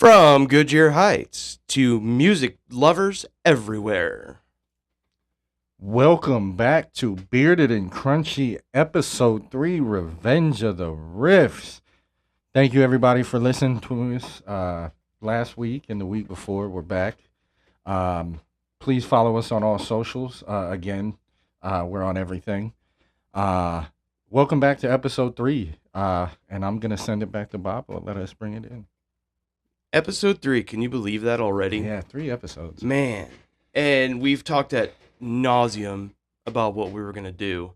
From Goodyear Heights to music lovers everywhere. Welcome back to Bearded and Crunchy Episode 3, Revenge of the Riffs. Thank you, everybody, for listening to us last week and the week before. We're back. Please follow us on all socials. Again, we're on everything. Welcome back to Episode 3. And I'm going to send it back to Bob. Let us bring it in. Episode 3, can you believe that already? Yeah, 3 episodes. Man. And we've talked at nauseum about what we were going to do.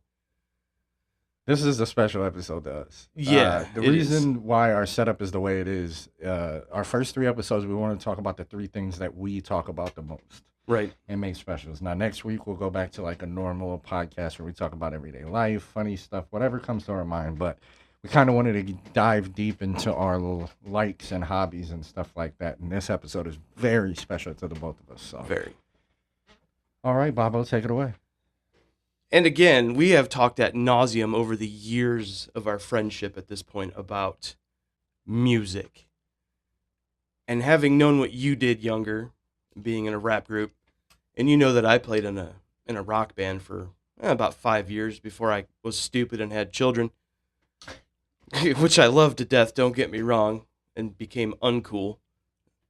This is a special episode to us. Yeah, the reason why our setup is the way it is, our first 3 episodes, we want to talk about the 3 things that we talk about the most. Right. And make specials. Now, next week, we'll go back to like a normal podcast where we talk about everyday life, funny stuff, whatever comes to our mind. But we kind of wanted to dive deep into our little likes and hobbies and stuff like that. And this episode is very special to the both of us. So. Very. All right, Bobo, take it away. And again, we have talked at nauseum over the years of our friendship at this point about music. And having known what you did younger, being in a rap group, and you know that I played in a rock band for about 5 years before I was stupid and had children, which I love to death, don't get me wrong, and became uncool,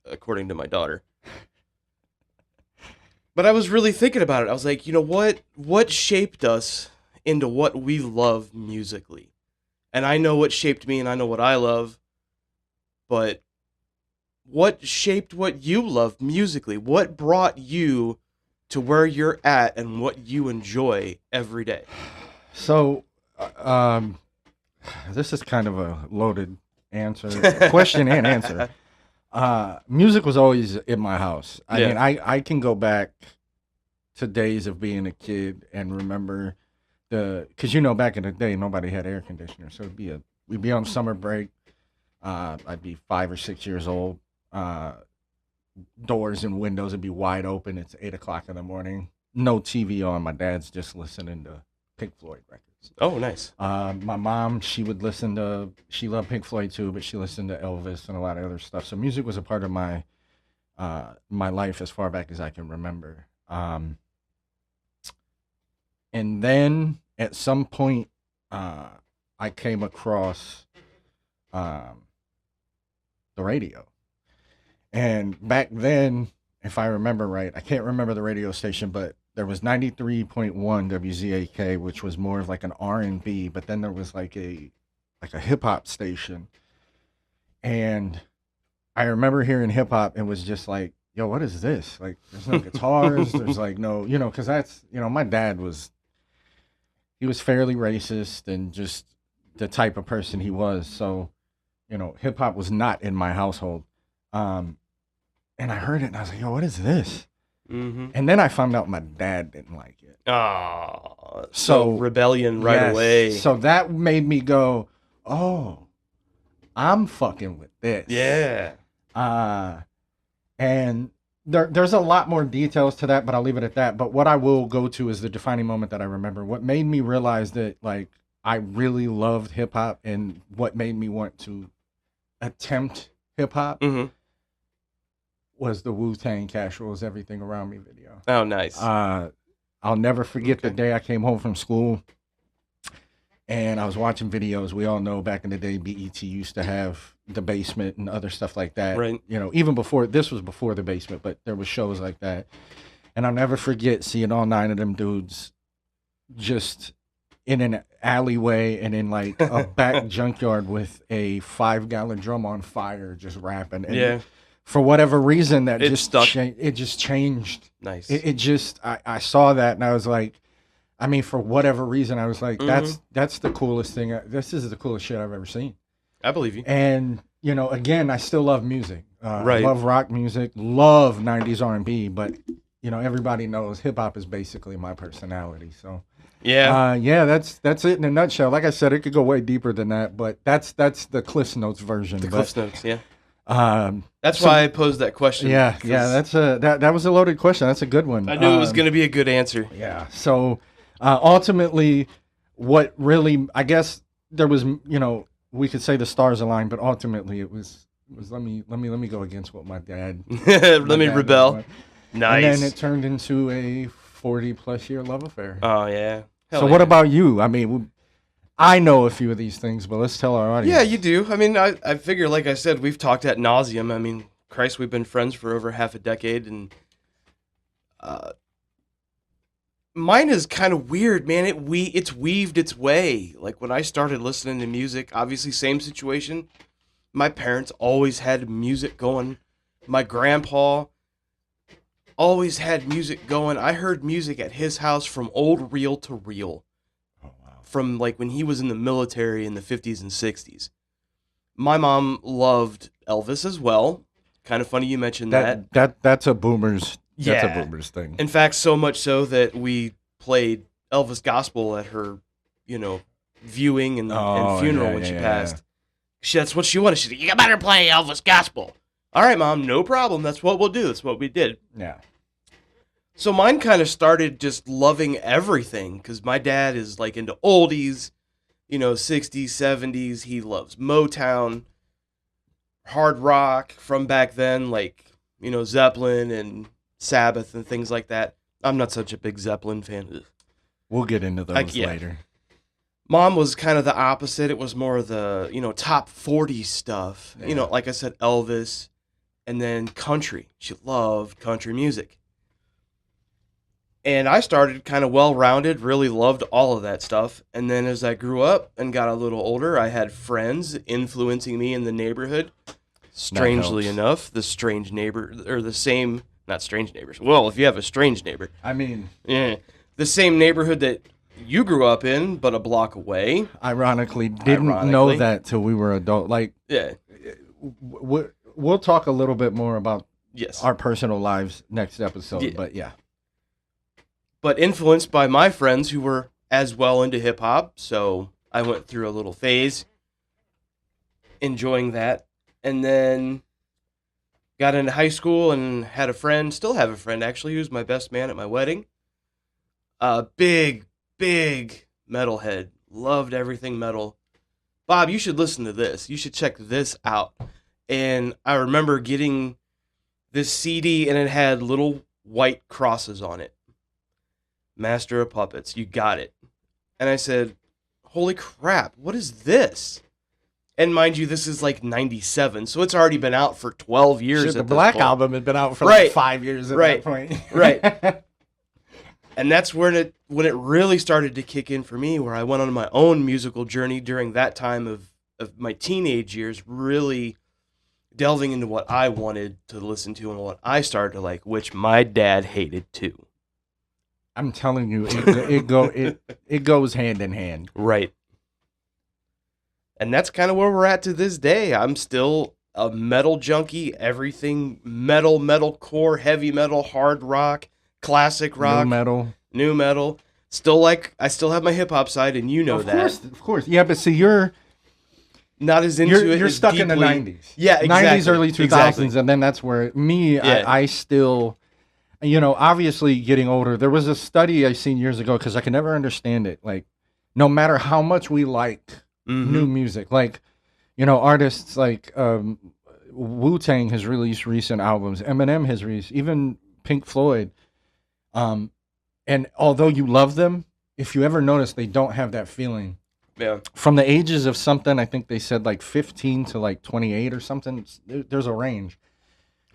according to my daughter. But I was really thinking about it. I was like, you know what shaped us into what we love musically? And I know what shaped me and I know what I love, but what shaped what you love musically? What brought you to where you're at and what you enjoy every day? So, this is kind of a loaded question and answer. Music was always in my house. I mean, I can go back to days of being a kid and remember because back in the day, nobody had air conditioners. So we'd be on summer break. I'd be 5 or 6 years old. Doors and windows would be wide open. It's 8:00 in the morning. No TV on. My dad's just listening to Pink Floyd records. Oh, nice. My mom, she loved Pink Floyd too, but she listened to Elvis and a lot of other stuff. So music was a part of my life as far back as I can remember. And then at some point, I came across the radio. And back then, if I remember right, I can't remember the radio station, but there was 93.1 WZAK, which was more of like an R&B, but then there was like a hip hop station. And I remember hearing hip hop and was just like, yo, what is this? Like, there's no guitars, there's like no, because that's, my dad he was fairly racist and just the type of person he was. So, hip hop was not in my household. And I heard it and I was like, yo, what is this? Mm-hmm. And then I found out my dad didn't like it. Oh, so rebellion right away. So that made me go, oh, I'm fucking with this. Yeah. And there's a lot more details to that, but I'll leave it at that. But what I will go to is the defining moment that I remember. What made me realize that, like, I really loved hip hop and what made me want to attempt hip hop. Mm-hmm. Was the Wu-Tang Cash Rules Everything Around Me video. Oh, nice. I'll never forget the day I came home from school and I was watching videos. We all know back in the day, BET used to have The Basement and other stuff like that. Right. Even before, this was before The Basement, but there was shows like that. And I'll never forget seeing all 9 of them dudes just in an alleyway and in like a back junkyard with a 5-gallon drum on fire just rapping. And yeah. For whatever reason, that it just stuck. It just changed. Nice. It just I saw that and I was like, I mean, for whatever reason, I was like, that's the coolest thing. This is the coolest shit I've ever seen. I believe you. And again, I still love music. Right. I love rock music. Love 90s R&B, but everybody knows hip hop is basically my personality. So yeah, that's it in a nutshell. Like I said, it could go way deeper than that, but that's the Cliff Notes version. Cliff Notes, yeah. That's why I posed that question. Yeah, that was a loaded question. That's a good one. I knew it was going to be a good answer. Yeah. So ultimately, what really, I guess there was, we could say the stars aligned, but ultimately it was was let me go against what my dad. Let me rebel. Nice. And then it turned into a 40+ year love affair. Oh yeah. So what about you? I mean, I know a few of these things, but let's tell our audience. Yeah, you do. I mean, I figure, like I said, we've talked ad nauseum. I mean, Christ, we've been friends for over half a decade, and mine is kind of weird, man. It's weaved its way. Like when I started listening to music, obviously same situation. My parents always had music going. My grandpa always had music going. I heard music at his house from old reel to reel. Oh, wow. From like when he was in the military in the 50s and 60s. My mom loved Elvis as well. Kind of funny you mentioned that. That's a boomer's. Yeah. That's a boomer's thing. In fact, so much so that we played Elvis gospel at her, viewing and funeral when she passed. That's what she wanted. She said, "You better play Elvis gospel." All right, Mom, no problem. That's what we'll do. That's what we did. Yeah. So mine kind of started just loving everything because my dad is like into oldies, 60s, 70s. He loves Motown, hard rock from back then, like, Zeppelin and Sabbath and things like that. I'm not such a big Zeppelin fan. We'll get into those later. Mom was kind of the opposite. It was more of the, top 40 stuff. Yeah. Like I said, Elvis, and then country. She loved country music. And I started kind of well-rounded, really loved all of that stuff. And then as I grew up and got a little older, I had friends influencing me in the neighborhood. Strangely enough, the strange neighbor, or the same, not strange neighbors. Well, if you have a strange neighbor. I mean. Yeah. The same neighborhood that you grew up in, but a block away. Ironically, didn't know that till we were adult. Like, yeah. We'll talk a little bit more about our personal lives next episode, yeah. But yeah. But influenced by my friends who were as well into hip-hop, so I went through a little phase enjoying that. And then got into high school and had a friend, still have a friend actually, who's my best man at my wedding. Big metalhead. Loved everything metal. Bob, you should listen to this. You should check this out. And I remember getting this CD and it had little white crosses on it. Master of Puppets, you got it. And I said, holy crap, what is this? And mind you, this is like 97, so it's already been out for 12 years. The Black Album had been out for like 5 years at that point. Right. And that's when it really started to kick in for me, where I went on my own musical journey during that time of my teenage years, really delving into what I wanted to listen to and what I started to like, which my dad hated too. I'm telling you, it goes hand in hand. Right. And that's kind of where we're at to this day. I'm still a metal junkie, everything metalcore, heavy metal, hard rock, classic rock, new metal. I still have my hip hop side, and Of course. Yeah, but see, you're not as into it. You're stuck in the 90s. Yeah, exactly. 90s, early 2000s, and then that's where I still, obviously getting older. There was a study I seen years ago because I could never understand it. Like, no matter how much we liked new music, like, artists like Wu-Tang has released recent albums. Eminem has released, even Pink Floyd. And although you love them, if you ever notice, they don't have that feeling. Yeah. From the ages of something, I think they said like 15 to like 28 or something. There's a range.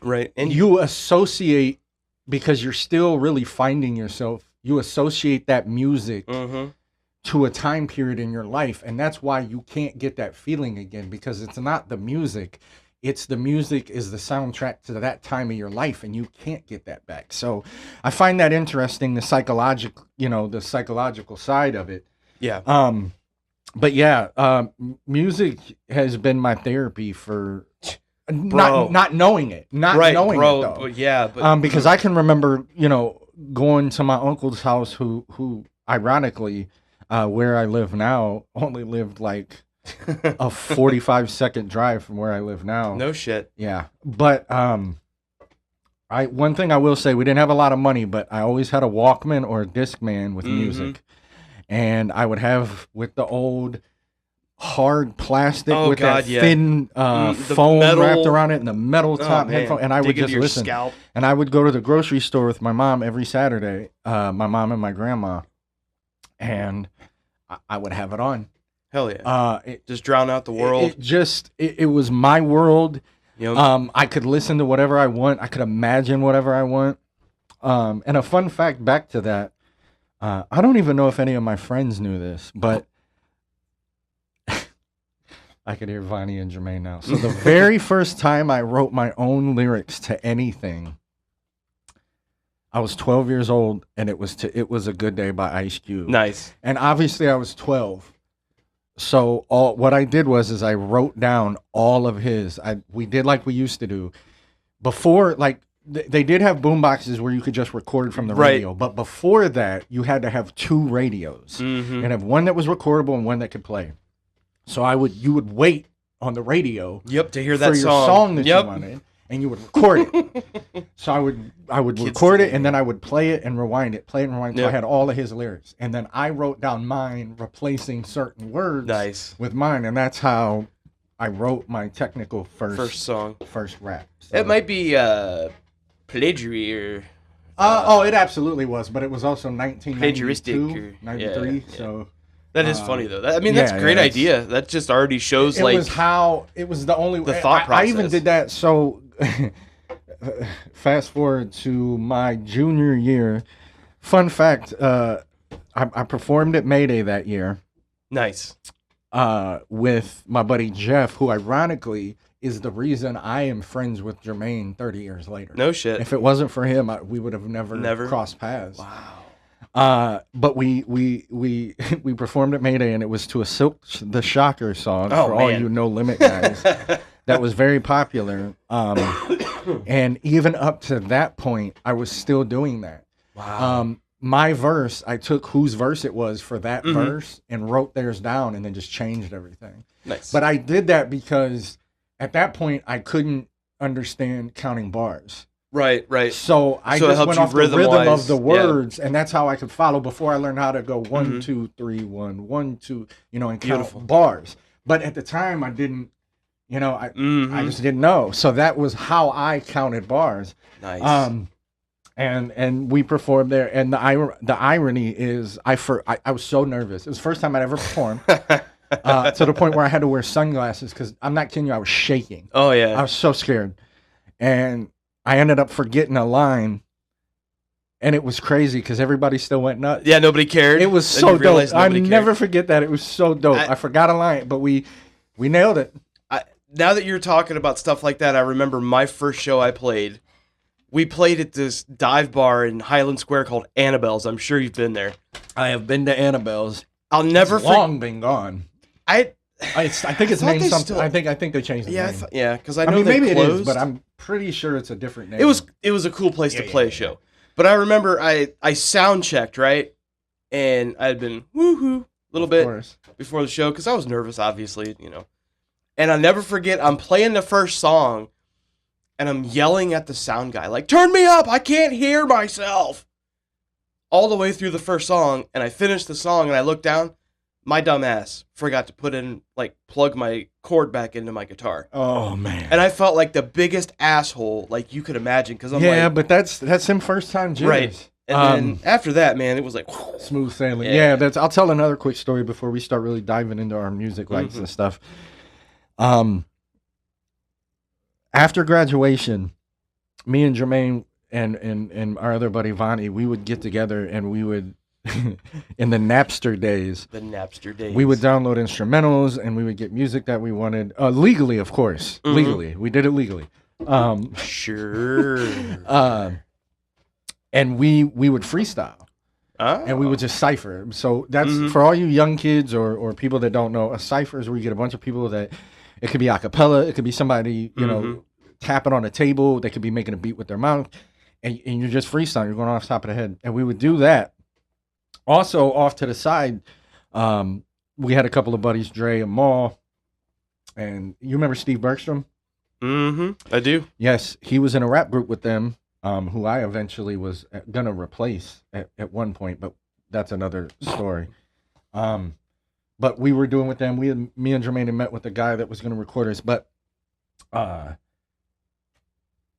Right. And you associate, because you're still really finding yourself, you associate that music to a time period in your life. And that's why you can't get that feeling again, because it's not the music. It's the music is the soundtrack to that time of your life, and you can't get that back. So I find that interesting, the psychological side of it. Yeah. But yeah, music has been my therapy for not knowing it, knowing it though. But yeah, but because I can remember, going to my uncle's house, who ironically, where I live now, only lived like a 45-second drive from where I live now. No shit. Yeah, but one thing I will say, we didn't have a lot of money, but I always had a Walkman or a Discman with music. And I would have with the old hard plastic Oh, with God, that yeah. thin The foam metal- wrapped around it and the metal Oh, top man. headphone. And I Dig would into just your listen. scalp. And I would go to the grocery store with my mom every Saturday, my mom and my grandma, and I would have it on. Hell yeah. It Just drown out the world. it was my world. Yep. I could listen to whatever I want. I could imagine whatever I want. And a fun fact back to that, I don't even know if any of my friends knew this, but I could hear Vonnie and Jermaine now. So the very first time I wrote my own lyrics to anything, I was 12 years old, and it was A Good Day by Ice Cube. Nice. And obviously I was 12. So what I did was I wrote down all of his. We did like we used to do. Before, like, they did have boom boxes where you could just record from the Right. radio. But before that, you had to have two radios. Mm-hmm. And have one that was recordable and one that could play. So you would wait on the radio Yep, to hear for that your song. song that Yep. you wanted, and you would record it. So I would Kids record today. it, and then I would play it and rewind it, play it and rewind. So I Yep. had all of his lyrics, and then I wrote down mine, replacing certain words Nice. with mine, and that's how I wrote my technical First song. first rap. So. It might be plagiary or It absolutely was, but it was also 1992, Plagiaristic or- 93, yeah. so. that is funny though. I mean, that's a yeah, great that's- idea. That just already shows It like was the only the thought I even process. did that. So fast forward to my junior year. Fun fact: I performed at Mayday that year nice. with my buddy Jeff, who ironically is the reason I am friends with Jermaine 30 years later. No shit. If it wasn't for him, we would have never crossed paths. Wow. But we performed at Mayday, and it was to a Silk the Shocker song Oh, for all man. you No Limit guys. That was very popular. And even up to that point, I was still doing that. Wow. My verse, I took whose verse it was for that Mhm. verse and wrote theirs down, and then just changed everything. Nice. But I did that because at that point I couldn't understand counting bars. right. So I So it just helps went you off the rhythm rhythm-wise, of the yeah. words, and that's how I could follow before I learned how to go 1, Mhm. 2, 3, 1, 1, 2, and count Beautiful. bars. But at the time, I didn't, I Mhm. just didn't know. So that was how I counted bars. Nice. And we performed there, and the irony is I was so nervous. It was the first time I'd ever performed, to the point where I had to wear sunglasses because I'm not kidding you, I was shaking. Oh I yeah. was so scared. And I ended up forgetting a line. And it was crazy because everybody still went nuts. Yeah. Nobody cared. It was And so you dope. realized I nobody cared. never forget that. It was so dope. I forgot a line, but we nailed it. Now that you're talking about stuff like that, I remember my first show I played. We played at this dive bar in Highland Square called Annabelle's. I'm sure you've been there. I have been to Annabelle's. I'll never It's long been gone. I I think it's thought named they something. still- I think they changed the yeah, name. because I I know mean, they maybe closed. it is, but I'm pretty sure it's a different name. It was a cool place to play a show. But I remember I sound checked, right? And I had been woohoo a little Of bit course. before the show because I was nervous, obviously, And I'll never forget, I'm playing the first song and I'm yelling at the sound guy, like, turn me up, I can't hear myself. All the way through the first song, and I finished the song and I looked down, my dumb ass forgot to plug my cord back into my guitar. Oh man. And I felt like the biggest asshole like you could imagine because I'm Yeah, like, but that's him first time jitters. right. And then after that, man, it was like, Smooth sailing. Yeah. Yeah, I'll tell another quick story before we start really diving into our music likes Mhm. and stuff. After graduation, me and Jermaine and our other buddy Vonnie, we would get together and we would in the Napster days, the Napster days. we would download instrumentals and we would get music that we wanted legally, of course. Mhm. Legally. We did it legally. Sure. And we would freestyle. Oh. And we would just cipher. So that's Mhm. for all you young kids or people that don't know. A cipher is where you get a bunch of people that it could be a cappella, it could be somebody Mhm. tapping on a table, they could be making a beat with their mouth, and you're just freestyling. You're going off the top of the head, and we would do that. Also, off to the side, we had a couple of buddies, Dre and Maul, and you remember Steve Bergstrom? I do. Yes, he was in a rap group with them, who I eventually was gonna replace at one point, but that's another story. but we were doing with them. Me and Jermaine had met with the guy that was going to record us, but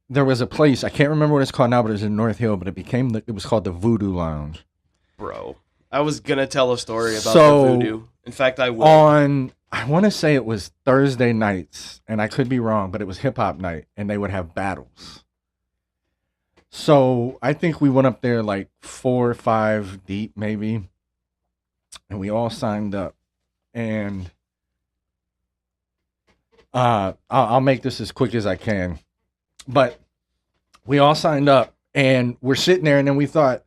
there was a place, I can't remember what it's called now, but it was in North Hill, but it was called the Voodoo Lounge. Bro, I was going to tell a story about the Voodoo. In fact, I will. I want to say it was Thursday nights, and I could be wrong, but it was hip hop night, and they would have battles. So I think we went up there like 4 or 5 deep, maybe, and we all signed up. And I'll make this as quick as I can, but we all signed up, and we're sitting there, and then we thought,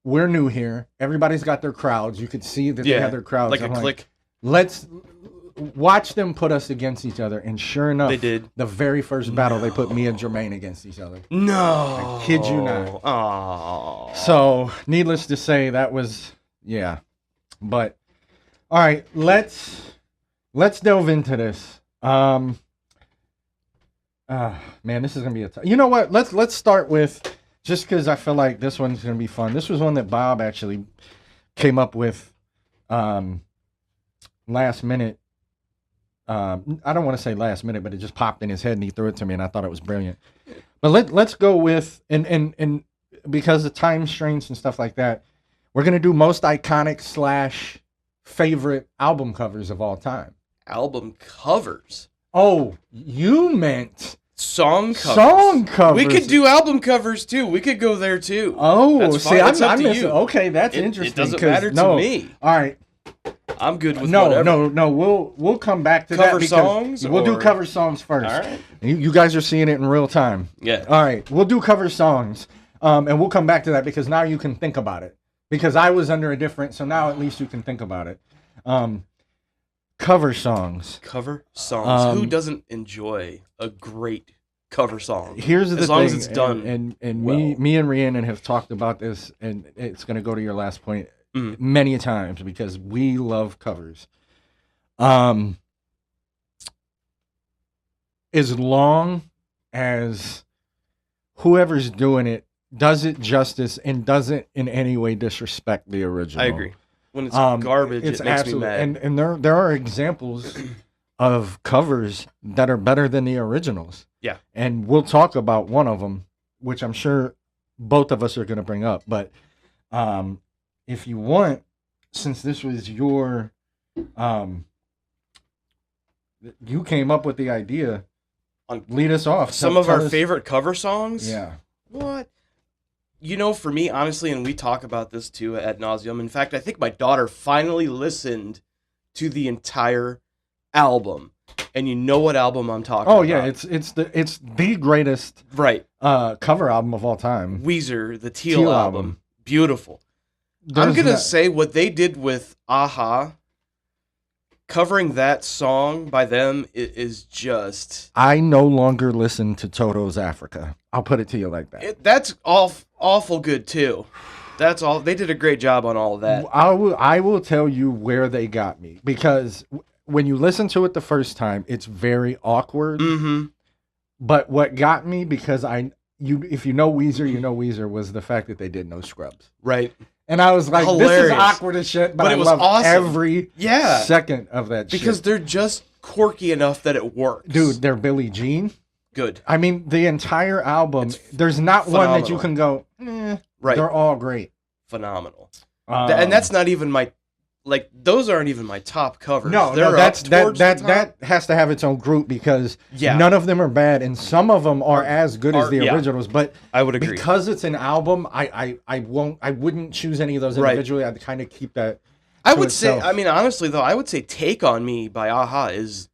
we're new here. Everybody's got their crowds. You could see that they have their crowds. Like a clique. Let's watch them put us against each other. And sure enough, they did. The very first battle, they put me and Jermaine against each other. No. I kid you not. Aww. So, needless to say, that was, yeah. But, all right, let's delve into this. Man, this is going to be you know what? Let's start with, just because I feel like this one's going to be fun. This was one that Bob actually came up with last minute. I don't want to say last minute, but it just popped in his head and he threw it to me, and I thought it was brilliant. But let's go with, and because of time strains and stuff like that, we're going to do most iconic / favorite album covers of all time. Album covers? Oh, you meant... Song covers. Song covers. We could do album covers too. We could go there too. Oh, see, I'm missing. Okay, that's interesting. It doesn't matter to me. All right. I'm good with whatever. No. We'll come back to cover that. Songs. We'll do cover songs first. All right. You guys are seeing it in real time. Yeah. All right. We'll do cover songs, and we'll come back to that because now you can think about it. Because I was under a different, so now at least you can think about it. Cover songs. Cover songs. Who doesn't enjoy a great cover song? Here's the thing. As long as it's done. And well. me and Rhiannon have talked about this, and it's going to go to your last point many times because we love covers. As long as whoever's doing it does it justice and doesn't in any way disrespect the original. I agree. When it's garbage, it makes me mad. And there are examples of covers that are better than the originals. Yeah. And we'll talk about one of them, which I'm sure both of us are going to bring up. But if you want, since this was your, you came up with the idea, lead us off. Some of our favorite cover songs? Yeah. What? You know, for me, honestly, and we talk about this too ad nauseum. In fact, I think my daughter finally listened to the entire album, and you know what album I'm talking about. Oh yeah, it's the greatest cover album of all time. Weezer, the Teal album. Beautiful. I'm gonna say what they did with Aha, covering that song by them is just... I no longer listen to Toto's Africa. I'll put it to you like that. That's awful good too. That's all. They did a great job on all of that. I will tell you where they got me, because when you listen to it the first time, it's very awkward. Mm-hmm. But what got me, because if you know Weezer, you know Weezer, was the fact that they did No Scrubs. Right. And I was like, hilarious. This is awkward as shit, but it I was love awesome. Every second of that shit. Because they're just quirky enough that it works. Dude, they're Billie Jean. Good. I mean, the entire album, there's not phenomenal. one that you can go, right. They're all great. Phenomenal. And that's not even my, like, those aren't even my top covers. No, that has to have its own group, because none of them are bad, and some of them are as good as the originals. But I would agree, because it's an album, I wouldn't choose any of those individually. I'd kind of keep that. I would say, I mean, honestly though, I would say "Take on Me" by Aha is,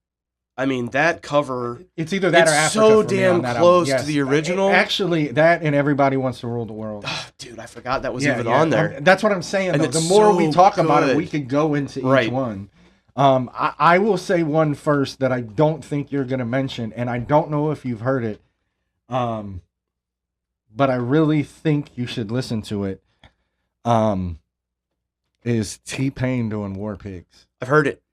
I mean, that cover. It's either that or Africa. So damn close to the original. Actually, that and Everybody Wants to Rule the World. Oh, dude, I forgot that was even on there. That's what I'm saying. Though. The more we talk about it, we could go into each one. I will say one first that I don't think you're going to mention, and I don't know if you've heard it, but I really think you should listen to it. Is T-Pain doing War Pigs? I've heard it.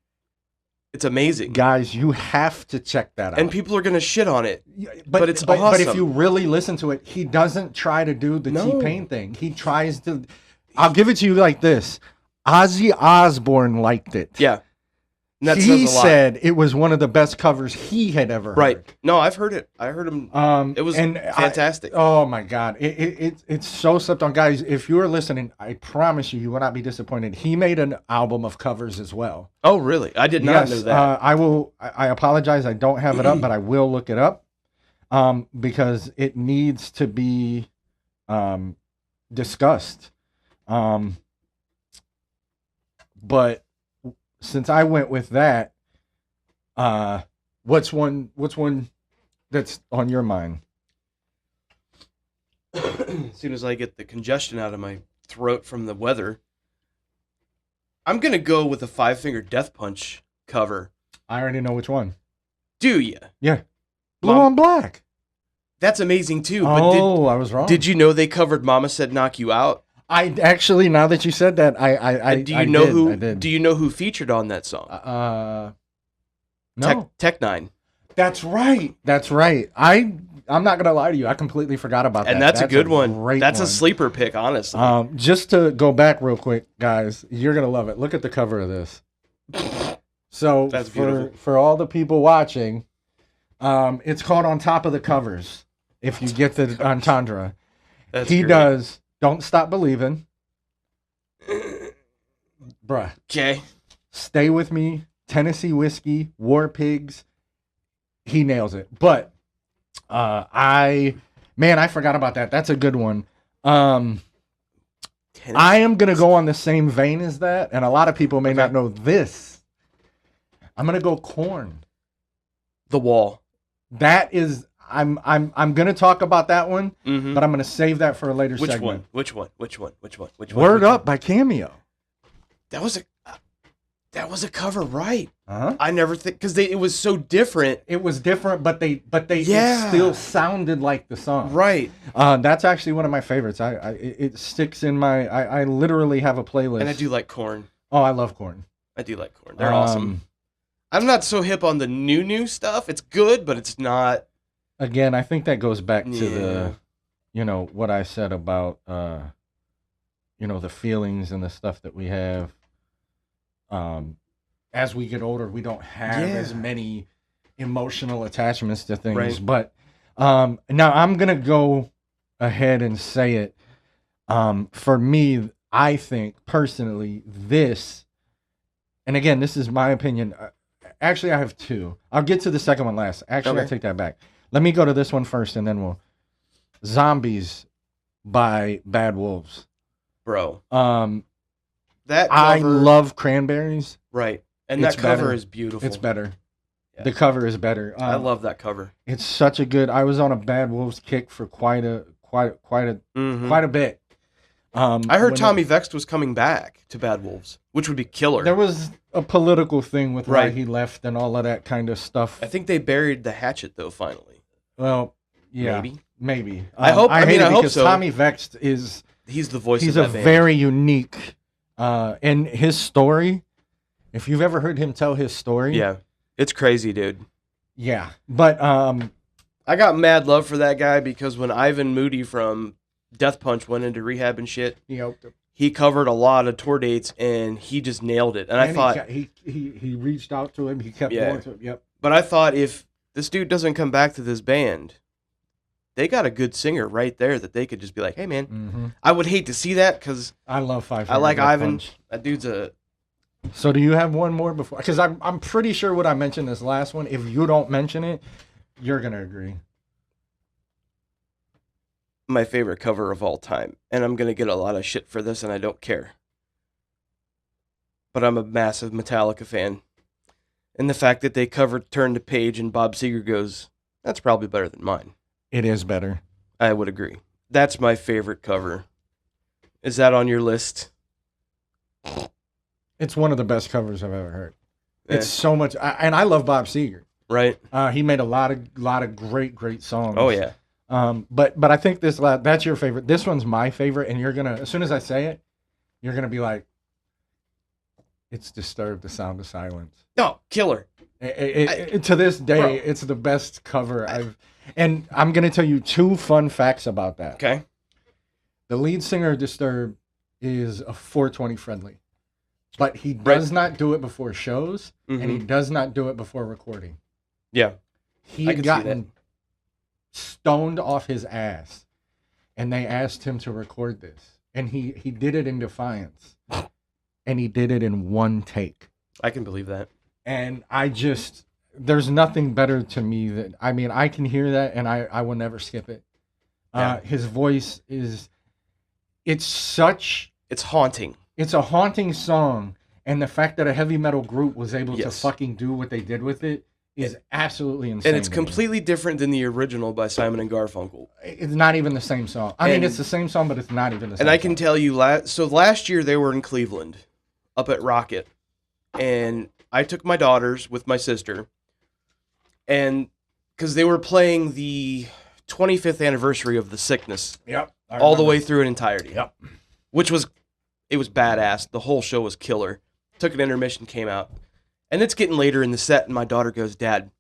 It's amazing. Guys, you have to check that out. And people are going to shit on it. But it's awesome. But if you really listen to it, he doesn't try to do the T-Pain thing. He tries to... I'll give it to you like this. Ozzy Osbourne liked it. Yeah. And that he says a lot. said it was one of the best covers he had ever heard. Right. No, I've heard it. I heard him. It was fantastic. Oh my God. It's so slept on. Guys, if you're listening, I promise you will not be disappointed. He made an album of covers as well. Oh, really? I did not know that. I apologize. I don't have it up, but I will look it up because it needs to be discussed. But since I went with that, what's one that's on your mind? As soon as I get the congestion out of my throat from the weather, I'm gonna go with a Five Finger Death Punch cover. I already know which one. Do ya? Yeah, Blue on Black. That's amazing too. But I was wrong. Did you know they covered "Mama Said Knock You Out"? I actually, now that you said that, I do you know who? Do you know who featured on that song? No. Tech Nine. That's right. That's right. I'm not gonna lie to you. I completely forgot about that. And that's a good one. Great that's one. a sleeper pick, honestly. Just to go back real quick, guys, you're gonna love it. Look at the cover of this. So That's beautiful. For all the people watching, it's called On Top of the Covers. If you get the entendre, he great. does. Don't Stop Believing. Bruh. Okay. Stay With Me, Tennessee Whiskey, War Pigs. He nails it. But I forgot about that. That's a good one. I am going to go on the same vein as that, and a lot of people may not know this. I'm going to go Korn. The Wall. That is I'm going to talk about that one, but I'm going to save that for a later segment. Which one? Word Up by Cameo. That was a cover, right? Uh-huh. I never think because it was so different. It was different, but it still sounded like the song. Right. That's actually one of my favorites. It sticks in my. I literally have a playlist. And I do like Korn. Oh, I love Korn. I do like Korn. They're awesome. I'm not so hip on the new stuff. It's good, but it's not. Again, I think that goes back to the, what I said about, the feelings and the stuff that we have. As we get older, we don't have as many emotional attachments to things. Right. But now I'm going to go ahead and say it. For me, I think personally, this, and again, this is my opinion. Actually, I have two. I'll get to the second one last. Actually, I take that back. Let me go to this one first, and then we'll. Zombies by Bad Wolves. Bro. That cover, I love Cranberries. Right. And that cover is beautiful. It's better. Yeah. The cover is better. I love that cover. It's such a good. I was on a Bad Wolves kick for quite a bit. I heard Tommy Vext was coming back to Bad Wolves, which would be killer. There was a political thing with why he left and all of that kind of stuff. I think they buried the hatchet though. Finally. Well, yeah, maybe. I hope. I hope so. Tommy Vext is. He's the voice. He's of that band. Very unique. And his story. If you've ever heard him tell his story, yeah, it's crazy, dude. Yeah, but I got mad love for that guy because when Ivan Moody from Death Punch went into rehab and shit, he covered a lot of tour dates and he just nailed it. And I thought he reached out to him. He kept going to him. Yep. But I thought if this dude doesn't come back to this band, they got a good singer right there that they could just be like, hey man, I would hate to see that because I love Five. I like Ivan. Punch. That dude's a. So do you have one more before? Because I'm pretty sure what I mentioned this last one. If you don't mention it, you're gonna agree. My favorite cover of all time, and I'm gonna get a lot of shit for this, and I don't care. But I'm a massive Metallica fan, and the fact that they covered "Turn the Page" and Bob Seger goes, that's probably better than mine. It is better. I would agree. That's my favorite cover. Is that on your list? It's one of the best covers I've ever heard. It's so much, and I love Bob Seger. Right. He made a lot of great songs. Oh yeah. But I think that's your favorite. This one's my favorite, and you're gonna, as soon as I say it, you're gonna be like, it's Disturbed, The Sound of Silence. No, killer. To this day, it's the best cover and I'm gonna tell you two fun facts about that. Okay. The lead singer of Disturbed is a 420 friendly. but he does not do it before shows, and he does not do it before recording. Yeah. He had gotten stoned off his ass, and they asked him to record this, and he did it in defiance, and he did it in one take. I can believe that. And there's nothing better to me that, I mean, I can hear that, and I will never skip it. His voice it's haunting. It's a haunting song, and the fact that a heavy metal group was able to fucking do what they did with it is absolutely insane. And it's completely different than the original by Simon and Garfunkel. It's not even the same song. I mean, it's the same song, but it's not even the same song. And I can song. tell you, last year they were in Cleveland, up at Rocket, and I took my daughters with my sister, and because they were playing the 25th anniversary of The Sickness. Yep. All the way through in entirety. Yep. It was badass. The whole show was killer. Took an intermission, came out. And it's getting later in the set, and my daughter goes, Dad,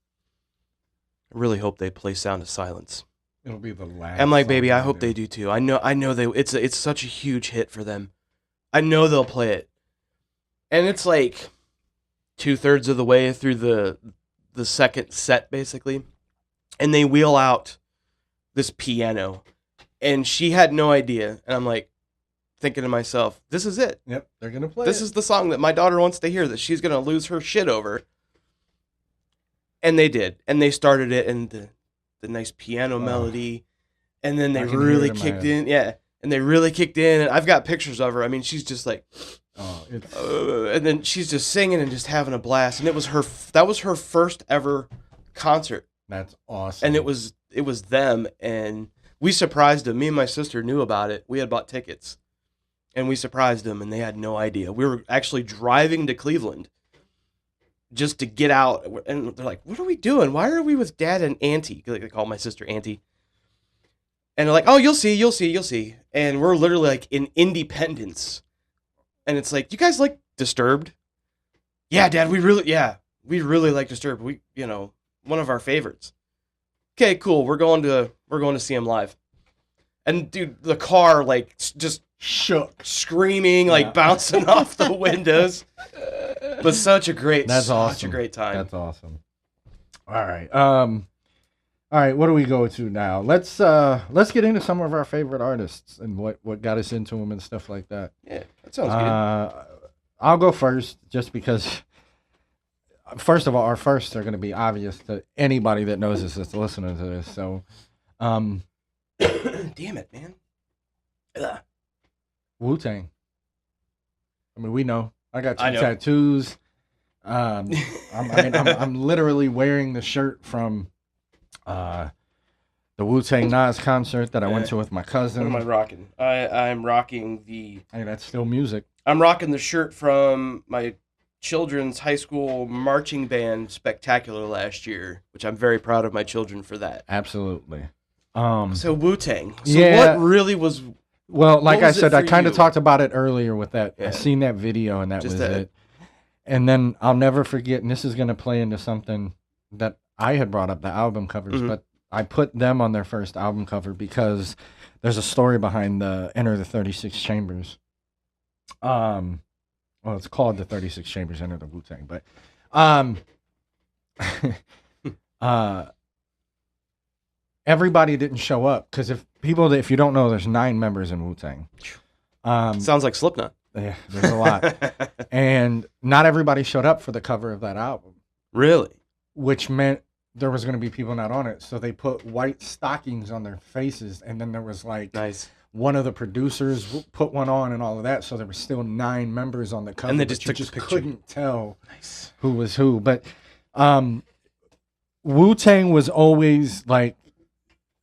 I really hope they play Sound of Silence. It'll be the last. I'm like, baby, I hope they do too. I know it's such a huge hit for them. I know they'll play it. And it's like 2/3 of the way through the second set, basically. And they wheel out this piano. And she had no idea. And I'm like, thinking to myself, this is it. Yep, they're going to play This is the song that my daughter wants to hear, that she's going to lose her shit over. And they did. And they started it, and the nice piano melody. And then they really kicked in. Yeah. And they really kicked in. And I've got pictures of her. I mean, she's just like, and then she's just singing and just having a blast. And that was her first ever concert. That's awesome. And it was them. And we surprised them. Me and my sister knew about it. We had bought tickets. And we surprised them, and they had no idea. We were actually driving to Cleveland just to get out. And they're like, what are we doing? Why are we with Dad and Auntie? They call my sister Auntie. And they're like, oh, you'll see. And we're literally like in Independence. And it's like, you guys like Disturbed? Yeah, Dad, we really like Disturbed. One of our favorites. Okay, cool. We're going to see him live. And dude, the car like just shook, screaming, like bouncing off the windows. But such a great time. That's awesome. All right. What do we go to now? Let's get into some of our favorite artists and what got us into them and stuff like that. Yeah, that sounds good. I'll go first, just because. First of all, our firsts are going to be obvious to anybody that knows us that's listening to this. So, damn it, man. Ugh. Wu-Tang. I mean, we know. I got two tattoos. I'm literally wearing the shirt from the Wu-Tang Nas concert that I went to with my cousin. What am I rocking? I'm rocking the... Hey, that's still music. I'm rocking the shirt from my children's high school marching band spectacular last year, which I'm very proud of my children for that. Absolutely. So Wu-Tang. So what really was... Well, like I said, I kind of talked about it earlier with that. Yeah. I seen that video, and that was it. And then I'll never forget, and this is going to play into something that I had brought up, the album covers, but I put them on their first album cover because there's a story behind the Enter the 36 Chambers. Well, it's called the 36 Chambers, Enter the Wu-Tang, but everybody didn't show up because if you don't know, there's 9 members in Wu-Tang. Sounds like Slipknot. Yeah, there's a lot. And not everybody showed up for the cover of that album. Really? Which meant there was going to be people not on it. So they put white stockings on their faces. And then there was like one of the producers put one on and all of that. So there were still 9 members on the cover. And they just couldn't tell who was who. But Wu-Tang was always like,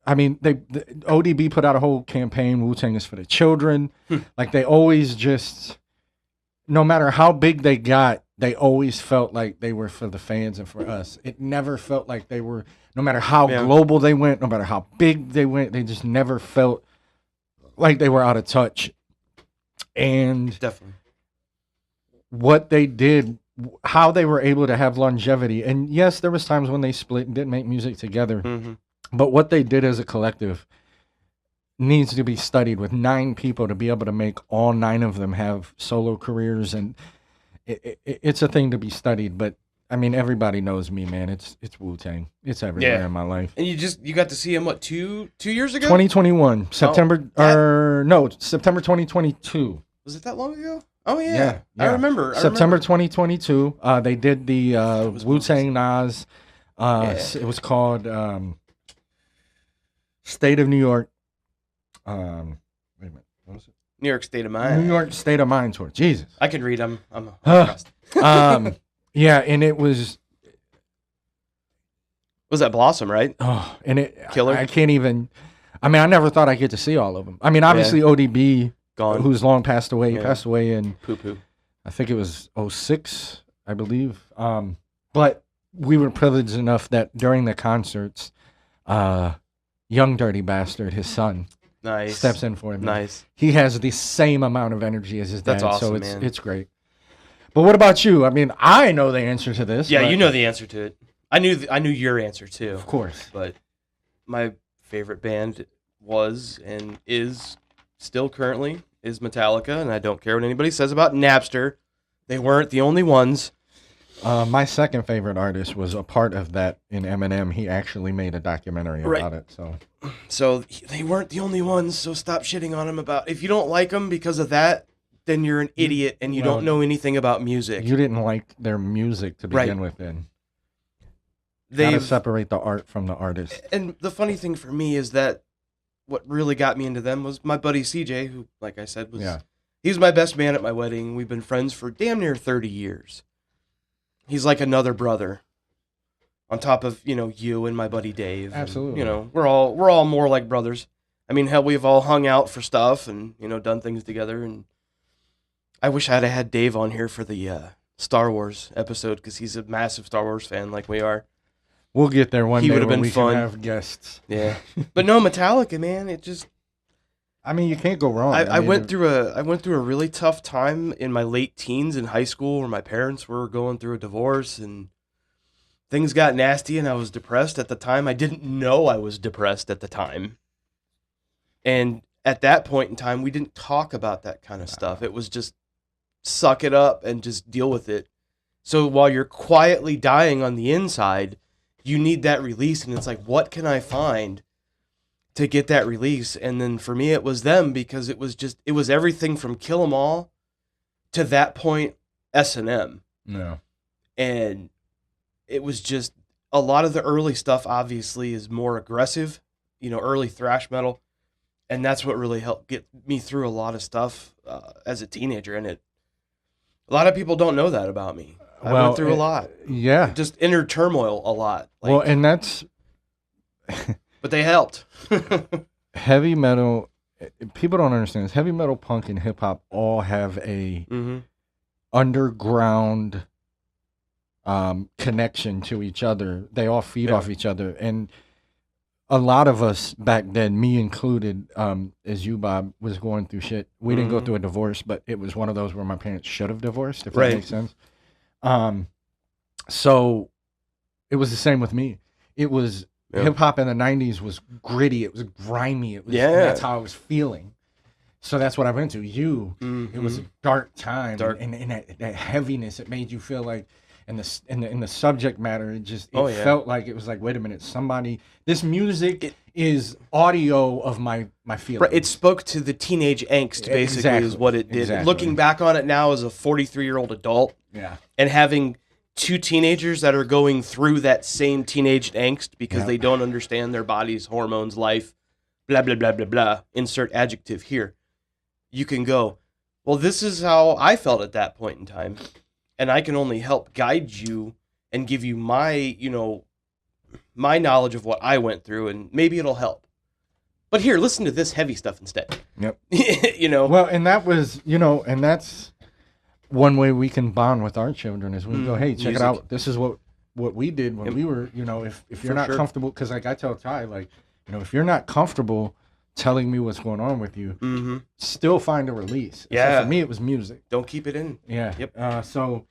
I mean, the ODB put out a whole campaign, Wu-Tang is for the children. Like, they always just, no matter how big they got, they always felt like they were for the fans and for us. It never felt like they were, no matter how global they went, no matter how big they went, they just never felt like they were out of touch. And definitely what they did, how they were able to have longevity. And yes, there was times when they split and didn't make music together. But what they did as a collective needs to be studied with 9 people to be able to make all 9 of them have solo careers. And it's a thing to be studied. But I mean, everybody knows me, man. It's Wu-Tang. It's everywhere in my life. And you got to see him what, two years ago? 2021 September September 2022. Was it that long ago? Oh yeah. I remember. September 2022. They did the Wu-Tang Nas. It was called State of New York. Wait a minute. What was it? New York State of Mind. New York State of Mind tour. Jesus. I can read. I'm impressed. Yeah, and it was. Was that Blossom, right? Oh, and it Killer. I can't even. I mean, I never thought I'd get to see all of them. I mean, obviously ODB, gone, who's long passed away. He passed away in poo. I think it was 06, I believe. But we were privileged enough that during the concerts, Young Dirty Bastard, his son, steps in for him. Nice. He has the same amount of energy as his dad. That's awesome, so man. It's great. But what about you? I mean, I know the answer to this. Yeah, you know the answer to it. I knew your answer too. Of course. But my favorite band was and is still currently is Metallica, and I don't care what anybody says about Napster. They weren't the only ones. My second favorite artist was a part of that in Eminem. He actually made a documentary about it. So they weren't the only ones, so stop shitting on them about... If you don't like them because of that, then you're an idiot and you don't know anything about music. You didn't like their music to begin with then. They gotta separate the art from the artist. And the funny thing for me is that what really got me into them was my buddy CJ, who, like I said, was he was my best man at my wedding. We've been friends for damn near 30 years. He's like another brother. On top of, you and my buddy Dave. Absolutely. And, we're all more like brothers. I mean, hell, we've all hung out for stuff and, done things together. And I wish I'd have had Dave on here for the Star Wars episode because he's a massive Star Wars fan like we are. We'll get there one day. He would have been fun. Can have guests. Yeah. But no, Metallica, man, it just... I mean, you can't go wrong. I went through a really tough time in my late teens in high school where my parents were going through a divorce and things got nasty and I was depressed at the time. I didn't know I was depressed at the time. And at that point in time, we didn't talk about that kind of stuff. It was just suck it up and just deal with it. So while you're quietly dying on the inside, you need that release. And it's like, what can I find to get that release? And then for me, it was them because it was everything from Kill 'Em All to that point, S&M. No. And it was just a lot of the early stuff obviously is more aggressive, early thrash metal. And that's what really helped get me through a lot of stuff as a teenager. And a lot of people don't know that about me. I went through a lot. Yeah. Just inner turmoil a lot. And that's... But they helped. Heavy metal, people don't understand this. Heavy metal, punk, and hip hop all have a underground connection to each other. They all feed off each other. And a lot of us back then, me included, as you, Bob, was going through shit. We didn't go through a divorce, but it was one of those where my parents should have divorced, if that makes sense. So it was the same with me. It was... Hip hop in the 90s was gritty. It was grimy. It was, that's how I was feeling. So that's what I went to. It was a dark time. And that heaviness, it made you feel like, and the subject matter, it felt like it was like, wait a minute, this music is audio of my feelings. Right. It spoke to the teenage angst, basically, is what it did. Exactly. Looking back on it now as a 43-year-old adult, and having two teenagers that are going through that same teenage angst because they don't understand their bodies, hormones, life, blah, blah, blah, blah, blah. Insert adjective here. You can go, well, this is how I felt at that point in time. And I can only help guide you and give you my, my knowledge of what I went through, and maybe it'll help. But here, listen to this heavy stuff instead. Yep. Well, and that was, and that's one way we can bond with our children is we go, hey, check it out. This is what we did when we were, if you're not comfortable, because like I tell Ty, like, if you're not comfortable telling me what's going on with you, still find a release. Yeah. So for me, it was music. Don't keep it in. Yeah. Yep. So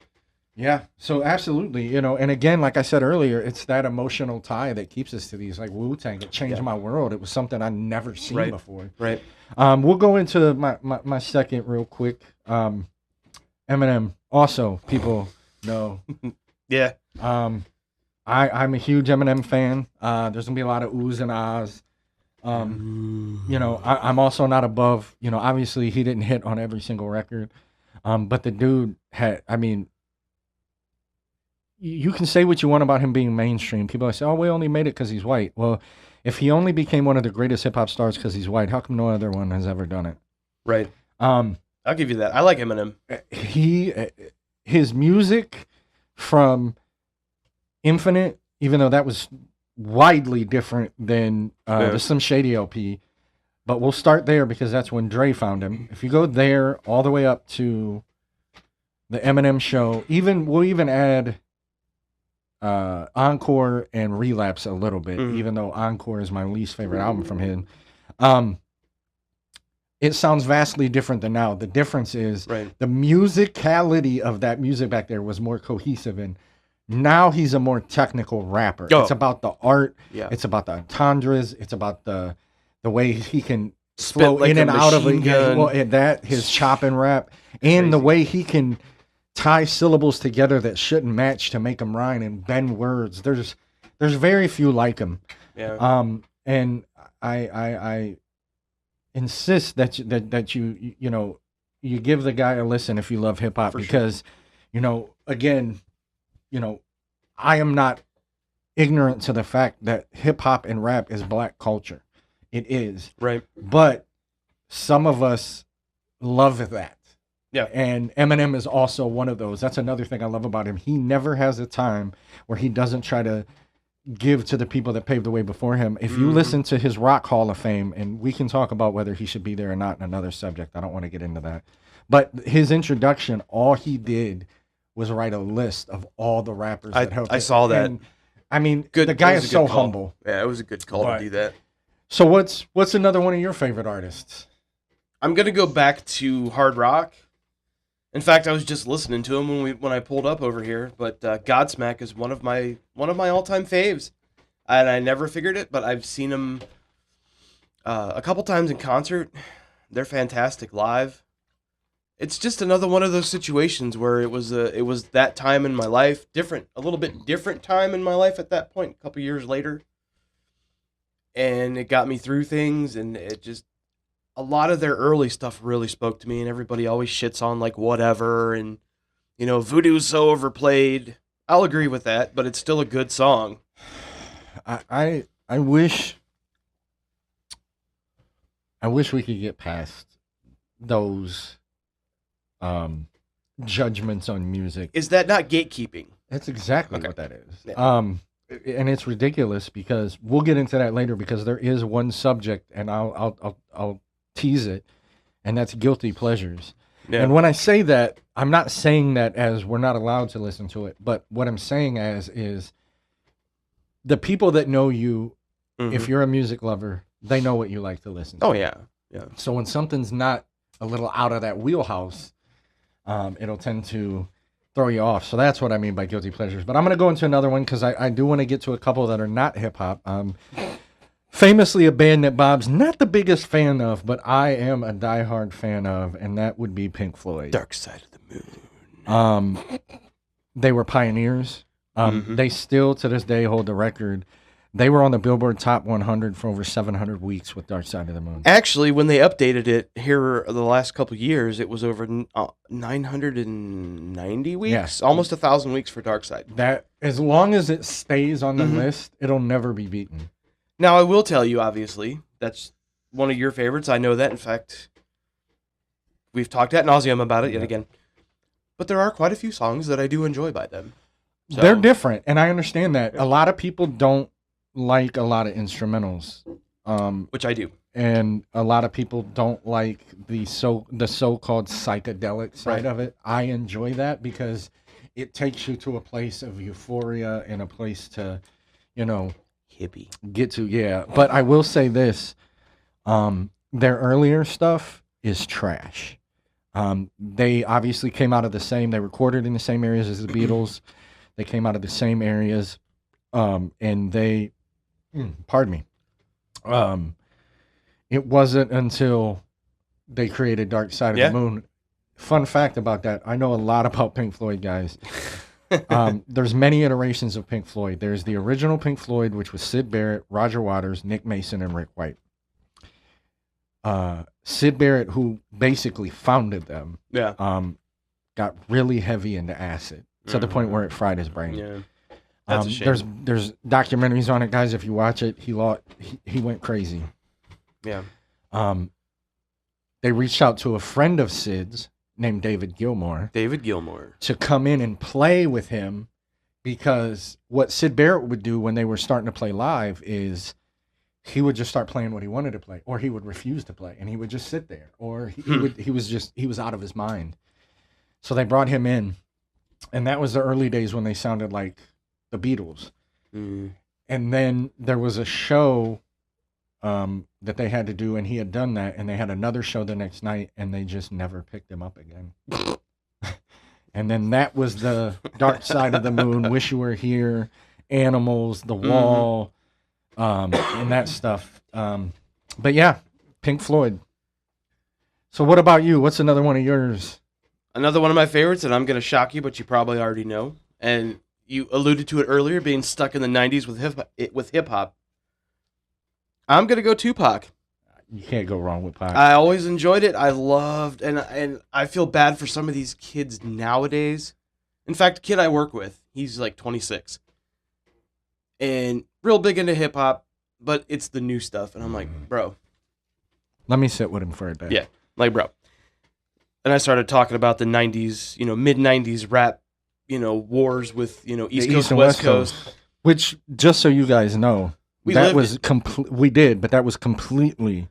absolutely, and again, like I said earlier, it's that emotional tie that keeps us to these, like Wu-Tang. It changed my world. It was something I'd never seen before. Right. We'll go into my second real quick. Eminem. Also, people know. Yeah. I'm a huge Eminem fan. There's gonna be a lot of oohs and ahs. I'm also not above. Obviously he didn't hit on every single record. But the dude had. I mean, you can say what you want about him being mainstream. People say, "Oh, we only made it because he's white." Well, if he only became one of the greatest hip hop stars because he's white, how come no other one has ever done it? Right. Um, I'll give you that. I like Eminem. His music from Infinite, even though that was widely different than the Slim Shady LP, but we'll start there because that's when Dre found him. If you go there all the way up to the Eminem show, we'll even add Encore and Relapse a little bit, even though Encore is my least favorite album from him. It sounds vastly different than now. The difference is the musicality of that music back there was more cohesive, and now he's a more technical rapper. It's about the art. Yeah. It's about the entendres. It's about the way he can flow in and out of it. Well, his chop and rap, and the way he can tie syllables together that shouldn't match to make them rhyme and bend words. There's very few like him. Yeah. And I insist that you give the guy a listen if you love hip hop, because again, I am not ignorant to the fact that hip hop and rap is black culture. It is. Right. But some of us love that. Yeah. And Eminem is also one of those. That's another thing I love about him. He never has a time where he doesn't try to give to the people that paved the way before him. If you listen to his Rock Hall of Fame, and we can talk about whether he should be there or not in another subject. I don't want to get into that. But his introduction, all he did was write a list of all the rappers that helped. I saw that. And, I mean, the guy is so humble. Yeah, it was a good call to do that. So what's another one of your favorite artists? I'm going to go back to hard rock. In fact, I was just listening to him when I pulled up over here, but Godsmack is one of my all-time faves. And I never figured it, but I've seen him a couple times in concert. They're fantastic live. It's just another one of those situations where it was that time in my life, a little bit different time in my life at that point, a couple years later. And it got me through things, and a lot of their early stuff really spoke to me, and everybody always shits on like whatever, and Voodoo's so overplayed. I'll agree with that, but it's still a good song. I wish we could get past those judgments on music. Is that not gatekeeping? That's exactly what that is. Yeah. And it's ridiculous because we'll get into that later, because there is one subject, and I'll tease it, and that's guilty pleasures. Yeah. And when I say that, I'm not saying that as we're not allowed to listen to it, but what I'm saying is the people that know you, if you're a music lover, they know what you like to listen to. Oh yeah. Yeah. So when something's not a little out of that wheelhouse, it'll tend to throw you off. So that's what I mean by guilty pleasures. But I'm going to go into another one because I do want to get to a couple that are not hip hop. Famously a band that Bob's not the biggest fan of, but I am a diehard fan of, and that would be Pink Floyd. Dark Side of the Moon. They were pioneers. They still, to this day, hold the record. They were on the Billboard Top 100 for over 700 weeks with Dark Side of the Moon. Actually, when they updated it here the last couple of years, it was over 990 weeks, almost 1,000 weeks for Dark Side. That, as long as it stays on the list, it'll never be beaten. Now, I will tell you, obviously, that's one of your favorites. I know that. In fact, we've talked ad nauseum about it yet again. But there are quite a few songs that I do enjoy by them. So. They're different, and I understand that. Yeah. A lot of people don't like a lot of instrumentals. Which I do. And a lot of people don't like the so-called psychedelic side of it. I enjoy that because it takes you to a place of euphoria and a place to, hippie get to. Yeah, but I will say this: their earlier stuff is trash. They obviously came out of they recorded in the same areas as the Beatles. They came out of the same areas, and they, pardon me, it wasn't until they created Dark Side of the Moon fun fact about that, I know a lot about Pink Floyd, guys. There's many iterations of Pink Floyd. There's the original Pink Floyd, which was Sid Barrett, Roger Waters, Nick Mason, and Rick White. Sid Barrett, who basically founded them, got really heavy into acid to the point where it fried his brain. Yeah, that's a shame. There's documentaries on it, guys. If you watch it, he went crazy. Yeah. They reached out to a friend of Sid's named David Gilmour to come in and play with him, because what Sid Barrett would do when they were starting to play live is he would just start playing what he wanted to play, or he would refuse to play and he would just sit there, or he was out of his mind. So they brought him in, and that was the early days when they sounded like the Beatles. And then there was a show that they had to do, and he had done that, and they had another show the next night, and they just never picked him up again. And then that was the Dark Side of the Moon, Wish You Were Here, Animals, The Wall, and that stuff. But yeah, Pink Floyd. So what about you? What's another one of yours? Another one of my favorites, and I'm going to shock you, but you probably already know. And you alluded to it earlier, being stuck in the 90s with hip-hop. I'm going to go Tupac. You can't go wrong with Pac. I always enjoyed it. I loved, and I feel bad for some of these kids nowadays. In fact, a kid I work with, he's like 26. And real big into hip-hop, but it's the new stuff. And I'm like, bro. Let me sit with him for a bit. Yeah, like, bro. And I started talking about the 90s, mid-90s rap, wars with, East Coast, West Coast. Which, just so you guys know, we did, but that was completely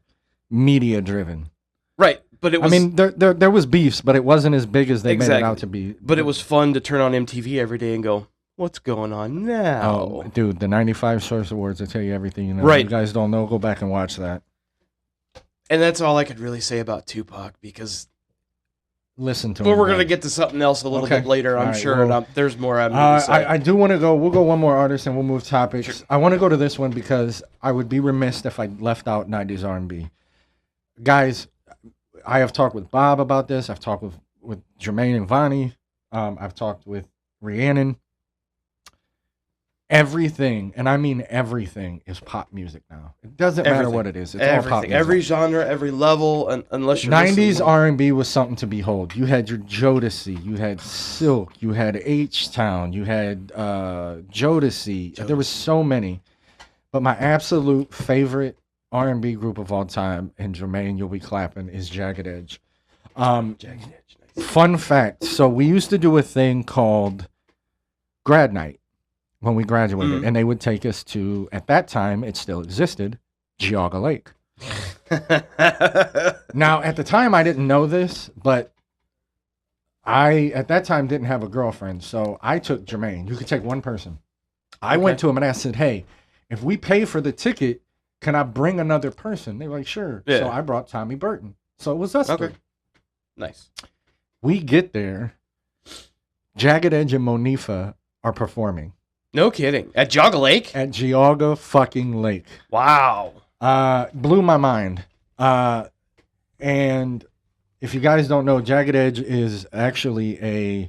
media driven. Right, but it was. I mean, there was beefs, but it wasn't as big as they made it out to be. But it was fun to turn on MTV every day and go, "What's going on now?" Oh, dude, the '95 Source Awards will tell you everything you know. Right, you guys don't know, go back and watch that. And that's all I could really say about Tupac, because. Listen to him. But we're going to get to something else a little bit later, I'm sure. Well, there's more I'm going to say. I do want to go. We'll go one more artist and we'll move topics. Sure. I want to go to this one because I would be remiss if I left out 90s R&B. Guys, I have talked with Bob about this. I've talked with Jermaine and Vonnie. I've talked with Rhiannon. Everything, and I mean everything, is pop music now. It doesn't matter what it is. It's all pop music. Every genre, every level, unless you're 90s R&B was something to behold. You had your Jodeci, you had Silk, you had H-Town, you had Jodeci. There was so many. But my absolute favorite R&B group of all time, and Jermaine, you'll be clapping, is Jagged Edge. Jagged Edge. Nice. Fun fact. So we used to do a thing called Grad Night when we graduated, and they would take us to, at that time, it still existed, Geauga Lake. Now, at the time, I didn't know this, but I, at that time, didn't have a girlfriend, so I took Jermaine. You could take one person. I went to him and I said, hey, if we pay for the ticket, can I bring another person? They were like, sure. Yeah. So I brought Tommy Burton. So it was us three. Nice. We get there. Jagged Edge and Monifa are performing. No kidding. At Geauga Lake? At Geauga fucking Lake. Wow. Blew my mind. And if you guys don't know, Jagged Edge is actually a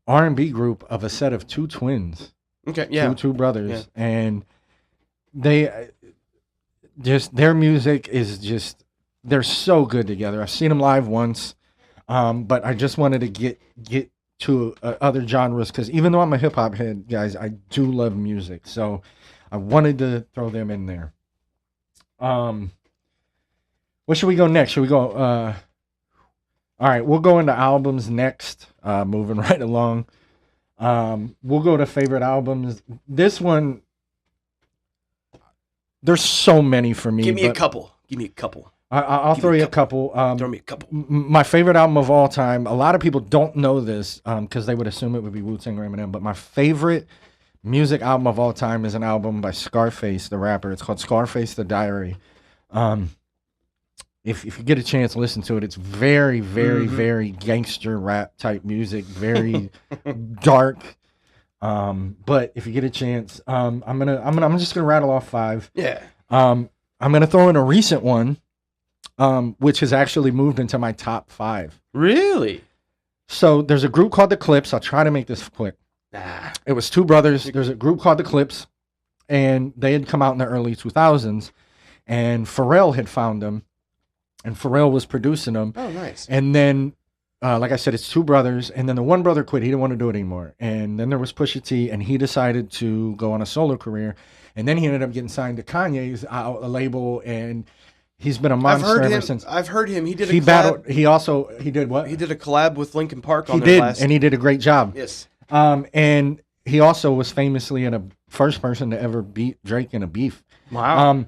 R&B group of a set of two twins. Okay, yeah. Two brothers. Yeah. And they just, their music is just, they're so good together. I've seen them live once, but I just wanted to get to other genres, because even though I'm a hip hop head, guys, I do love music, so I wanted to throw them in there. What should we go next? Should we go? All right, we'll go into albums next. Moving right along, we'll go to favorite albums. This one, there's so many for me. Give me a couple. I'll throw you a couple. Throw me a couple. My favorite album of all time, a lot of people don't know this because they would assume it would be Wu-Tang or Eminem, but my favorite music album of all time is an album by Scarface, the rapper. It's called Scarface the Diary. If you get a chance, listen to it. It's very, very, very gangster rap type music, very dark. But if you get a chance, I'm just gonna rattle off 5. Yeah. I'm gonna throw in a recent one. which has actually moved into my top 5. Really? So there's a group called the Clips. I'll try to make this quick. It was 2 brothers. There's a group called the Clips, and they had come out in the early 2000s, and Pharrell had found them, and Pharrell was producing them. Oh, nice. And then, like I said, it's 2 brothers, and then the one brother quit. He didn't want to do it anymore. And then there was Pusha T, and he decided to go on a solo career. And then he ended up getting signed to Kanye's label, and he's been a monster ever since. I've heard him. He did He battled. He did what? He did a collab with Linkin Park on He their did, last. and he did a great job. Yes. And he also was famously in a first person to ever beat Drake in a beef. Wow.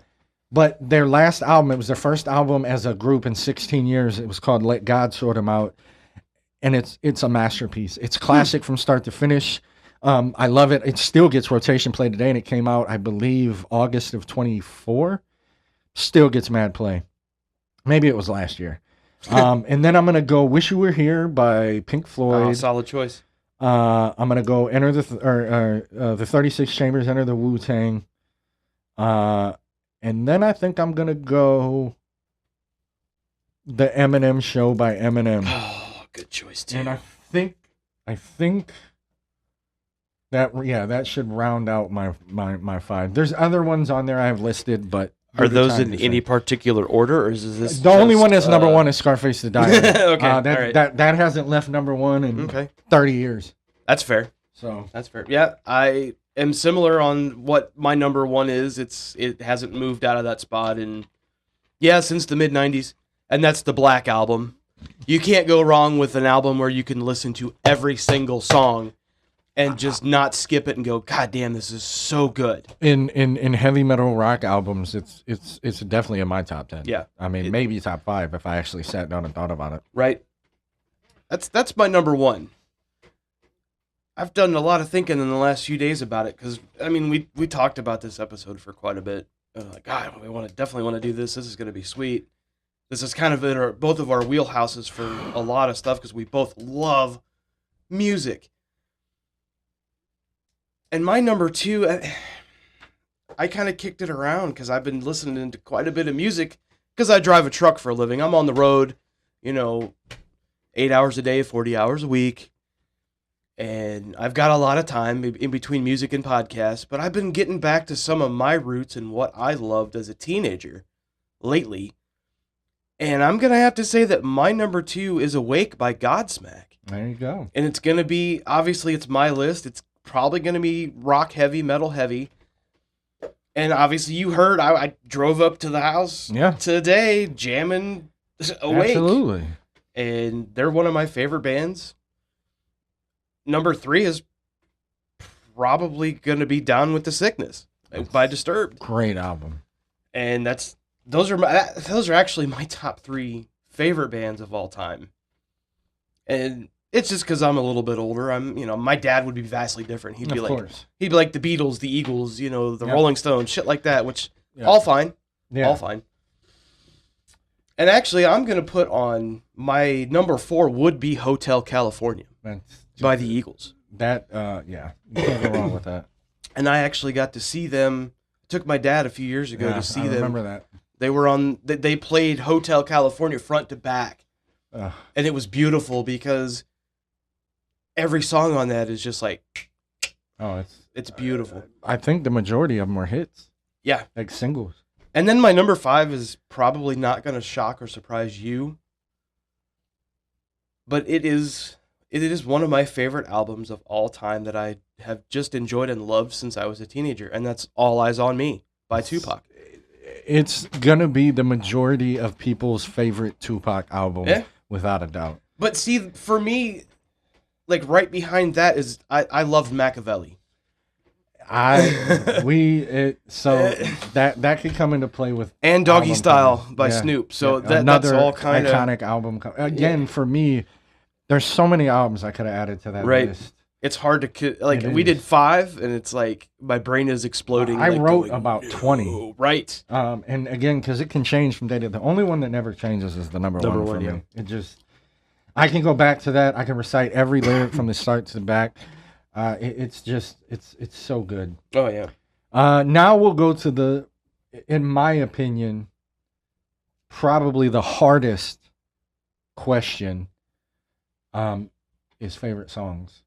But their last album, it was their first album as a group in 16 years. It was called Let God Sort 'Em Out. And it's a masterpiece. It's classic from start to finish. I love it. It still gets rotation play today, and it came out, I believe, August of 24. Still gets mad play. Maybe it was last year. And then I'm going to go Wish You Were Here by Pink Floyd. Solid choice. I'm going to go Enter the 36 Chambers, Enter the Wu-Tang. And then I think I'm going to go The Eminem Show by Eminem. Oh, good choice, too. And I think that should round out my 5. There's other ones on there I have listed, but are those in any particular order, or is this the only one that's number 1 is Scarface the Diamond. Okay, all that, right. that hasn't left number 1 in 30 years. That's fair. So that's fair. Yeah, I am similar on what my number 1 is. It hasn't moved out of that spot since the mid '90s, and that's the Black Album. You can't go wrong with an album where you can listen to every single song and just not skip it and go, God damn, this is so good. In heavy metal rock albums, it's definitely in my top 10. Yeah. I mean, maybe top 5 if I actually sat down and thought about it. Right. That's my number 1. I've done a lot of thinking in the last few days about it because, I mean, we talked about this episode for quite a bit. Like, God, we definitely want to do this. This is going to be sweet. This is kind of in both of our wheelhouses for a lot of stuff because we both love music. And my number 2, I kind of kicked it around because I've been listening to quite a bit of music because I drive a truck for a living. I'm on the road, 8 hours a day, 40 hours a week. And I've got a lot of time in between music and podcasts, but I've been getting back to some of my roots and what I loved as a teenager lately. And I'm going to have to say that my number 2 is Awake by Godsmack. There you go. And it's going to be, obviously it's my list. It's probably going to be rock heavy, metal heavy. And obviously you heard, I drove up to the house today jamming Awake. Absolutely. And they're one of my favorite bands. Number 3 is probably going to be Down with the Sickness by Disturbed. Great album. And those are actually my top 3 favorite bands of all time. And it's just because I'm a little bit older. My dad would be vastly different. He'd be like the Beatles, the Eagles, the Rolling Stones, shit like that, which all fine. Yeah. All fine. And actually, I'm going to put on my number 4 would be Hotel California by the Eagles. That, you can't go wrong with that. And I actually got to see them. Took my dad a few years ago to see them. I remember that. They were they played Hotel California front to back. And it was beautiful because every song on that is just like, it's beautiful. I think the majority of them were hits. Yeah. Like singles. And then my number 5 is probably not going to shock or surprise you. But it is one of my favorite albums of all time that I have just enjoyed and loved since I was a teenager. And that's All Eyes on Me by Tupac. It's going to be the majority of people's favorite Tupac album, without a doubt. But see, for me, like right behind that is I loved Machiavelli. That could come into play with and Doggy Style by Snoop. So that's all kind of iconic album. Again, for me, there's so many albums I could have added to that list. It's hard to we did 5, and it's like my brain is exploding. I wrote about 20. Right. And again, because it can change from day to day. The only one that never changes is the number one for me. It just, I can go back to that. I can recite every lyric from the start to the back. It's so good. Oh yeah. Now we'll go to in my opinion, probably the hardest question is favorite songs.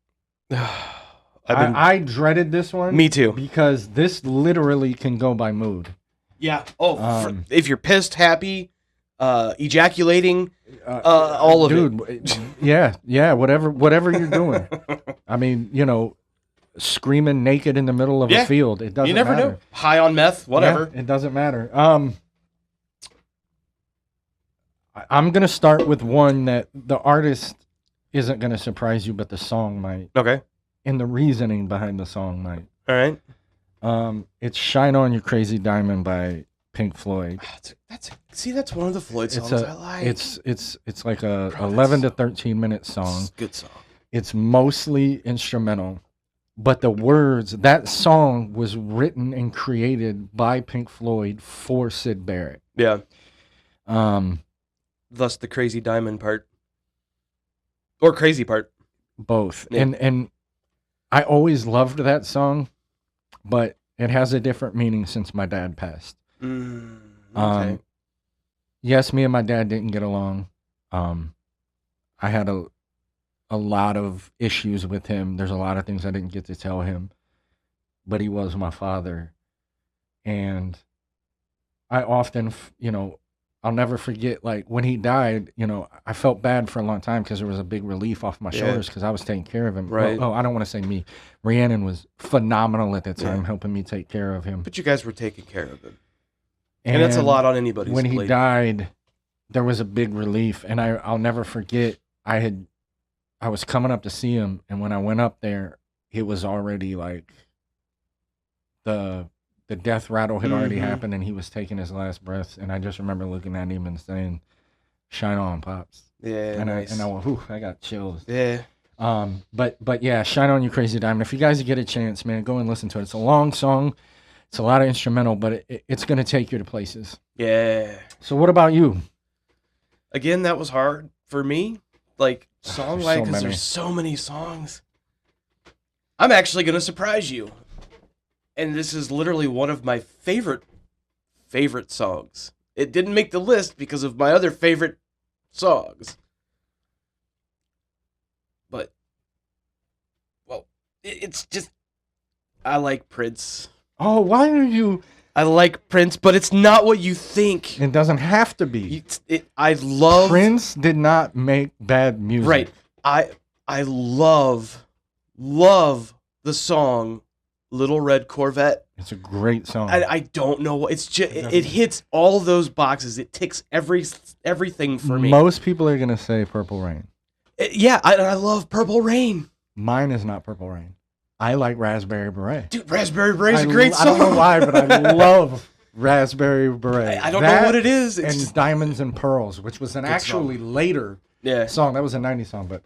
I dreaded this one. Me too. Because this literally can go by mood. Yeah. Oh, if you're pissed, happy, ejaculating, all of it. Dude, yeah, whatever you're doing. I mean, screaming naked in the middle of a field. It doesn't You never matter. know. High on meth, whatever. Yeah, it doesn't matter. I'm going to start with one that the artist isn't going to surprise you, but the song might. Okay. And the reasoning behind the song might. All right. It's Shine On You Crazy Diamond by Pink Floyd. That's one of the Floyd songs I like. It's like a 11 to 13 minute song. It's a good song. It's mostly instrumental, but the words, that song was written and created by Pink Floyd for Syd Barrett. Yeah. Thus the crazy diamond part. Or crazy part. Both. Yeah. And I always loved that song, but it has a different meaning since my dad passed. Okay. Yes, me and my dad didn't get along. I had a lot of issues with him. There's a lot of things I didn't get to tell him, but he was my father. And I often, I'll never forget, like, when he died, I felt bad for a long time because there was a big relief off my shoulders because I was taking care of him. Right. Oh, I don't want to say me. Rhiannon was phenomenal at the time, helping me take care of him. But you guys were taking care of him. And that's a lot on anybody's plate. When he died, there was a big relief. And I'll never forget, I was coming up to see him. And when I went up there, it was already like the death rattle had already happened and he was taking his last breaths. And I just remember looking at him and saying, "Shine on, Pops." Yeah. And nice. I went, whew, I got chills. Yeah. But yeah, Shine On You Crazy Diamond. If you guys get a chance, man, go and listen to it. It's a long song. It's a lot of instrumental, but it's going to take you to places. Yeah. So what about you? Again, that was hard for me. Like, song-wise, because there's so so many songs. I'm actually going to surprise you. And this is literally one of my favorite songs. It didn't make the list because of my other favorite songs. But, well, it's just, I like Prince. Oh, why are you? I like Prince, but it's not what you think. It doesn't have to be. I love... Prince did not make bad music. Right. I love the song Little Red Corvette. It's a great song. I don't know what it's just. It hits all those boxes. It ticks everything for me. Most people are gonna say Purple Rain. I love Purple Rain. Mine is not Purple Rain. I like Raspberry Beret. Dude, Raspberry Beret's a great song. I don't know why, but I love Raspberry Beret. I don't know what it is. It's and Diamonds and Pearls, which was an actually later song. That was a 90s song, but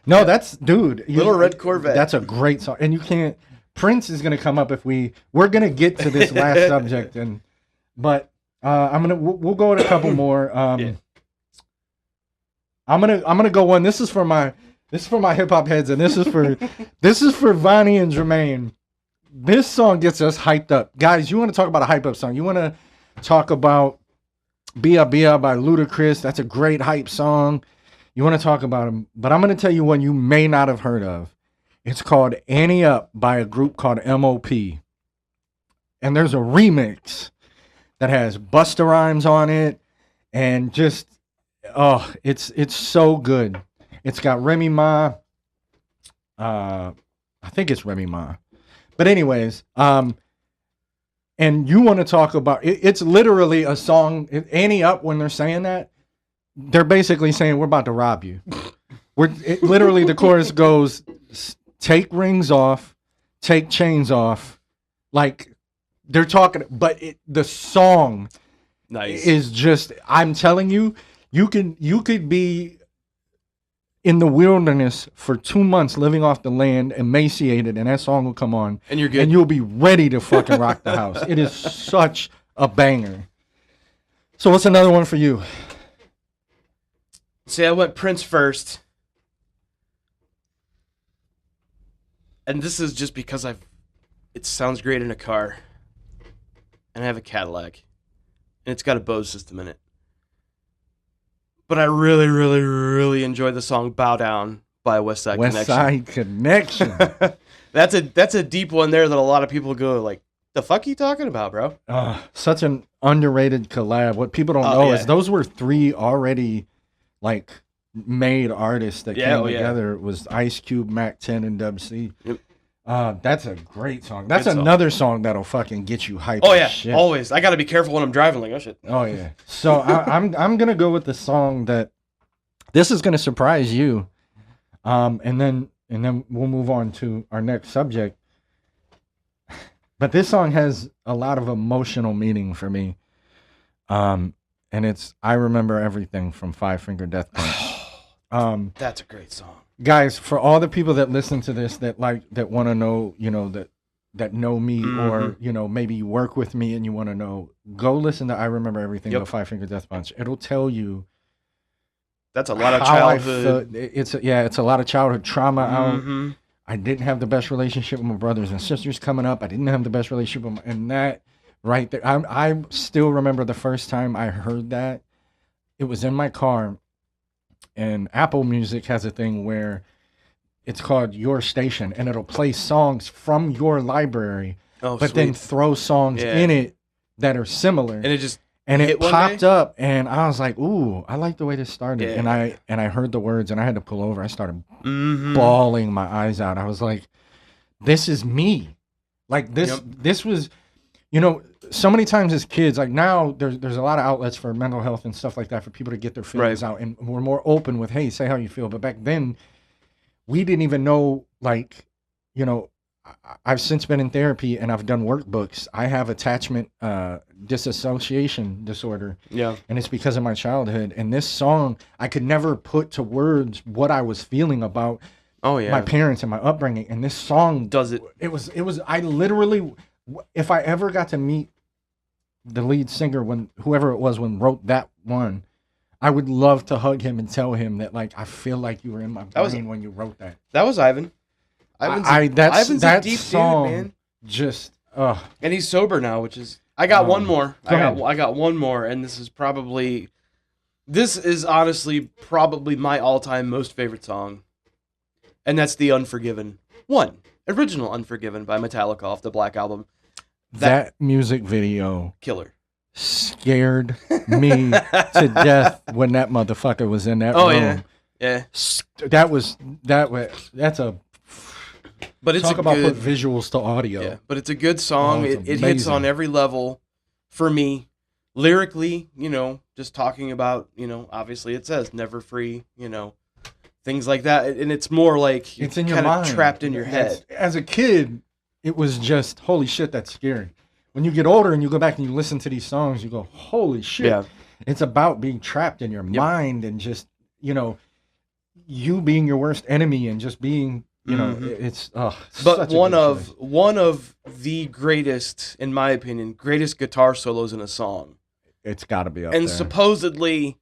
no, that's dude. Little Red Corvette. That's a great song, and you can't. Prince is gonna come up if we're gonna get to this last subject, but we'll go with a couple more. I'm gonna go one. This is for my hip hop heads, and this is for Vonnie and Jermaine. This song gets us hyped up, guys. You want to talk about a hype up song? You want to talk about "Bia Bia" by Ludacris? That's a great hype song. You want to talk about him, but I'm gonna tell you one you may not have heard of. It's called "Annie Up" by a group called M.O.P. And there's a remix that has Busta Rhymes on it, and just it's so good. It's got Remy Ma. I think it's Remy Ma. But anyways, and you want to talk about it's literally a song. Annie Up, when they're saying that, they're basically saying we're about to rob you. Literally the chorus goes, take rings off, take chains off. Like they're talking, but the song is just, I'm telling you, you could be in the wilderness for 2 months living off the land, emaciated, and that song will come on. And you're good. And you'll be ready to fucking rock the house. It is such a banger. So what's another one for you? See, I went Prince first. And this is just because it sounds great in a car. And I have a Cadillac. And it's got a Bose system in it. But I really, really, really enjoy the song "Bow Down" by West Side West Connection. Side Connection. That's a deep one there that a lot of people go like, "The fuck you talking about, bro?" Such an underrated collab. What people don't know is those were 3 already like made artists that came together. It was Ice Cube, Mac 10, and Dub C. Yep. That's a great song. That's Good song. Another song that'll fucking get you hyped. Oh yeah, shit. always. I got to be careful when I'm driving. Like, oh shit. Oh yeah. So I'm gonna go with the song that this is gonna surprise you, and then we'll move on to our next subject. But this song has a lot of emotional meaning for me, and it's "I Remember Everything" from Five Finger Death Punch. That's a great song. Guys, for all the people that listen to this that want to know, that know me, or maybe you work with me and you want to know, go listen to "I Remember Everything" by Five Finger Death Punch. It'll tell you. That's a lot of childhood. It's a lot of childhood trauma out. I didn't have the best relationship with my brothers and sisters coming up. I didn't have the best relationship with and that right there. I still remember the first time I heard that. It was in my car. And Apple Music has a thing where it's called Your Station, and it'll play songs from your library, but then throw songs in it that are similar. And it popped up, and I was like, "Ooh, I like the way this started." Yeah. And I heard the words, and I had to pull over. I started bawling my eyes out. I was like, "This is me." Like this. This was, so many times as kids, like now there's a lot of outlets for mental health and stuff like that for people to get their feelings out, and we're more open with, hey, say how you feel. But back then, we didn't even know, like, I've since been in therapy and I've done workbooks. I have attachment disassociation disorder. Yeah. And it's because of my childhood. And this song, I could never put to words what I was feeling about my parents and my upbringing. And this song does it. It was, I literally, if I ever got to meet the lead singer, whoever it was wrote that one, I would love to hug him and tell him that, like, I feel like you were in my brain when you wrote that. That was Ivan. Ivan's a deep song, dude, man. Just and he's sober now, which is. I got one more. I got one more, and this is honestly probably my all-time most favorite song, and that's the Unforgiven one, original Unforgiven by Metallica off the Black Album. That music video killer scared me to death when that motherfucker was in that room. Yeah. That's a. But it's talk about put visuals to audio. Yeah, but it's a good song. It hits on every level for me. Lyrically, just talking about, obviously it says never free, things like that. And it's more like it's in your mind, trapped in your head. As a kid, it was just, holy shit, that's scary. When you get older and you go back and you listen to these songs, you go, holy shit. Yeah. It's about being trapped in your mind and just, you being your worst enemy and just being, it's but one of the greatest, in my opinion, greatest guitar solos in a song. It's got to be up there. And supposedly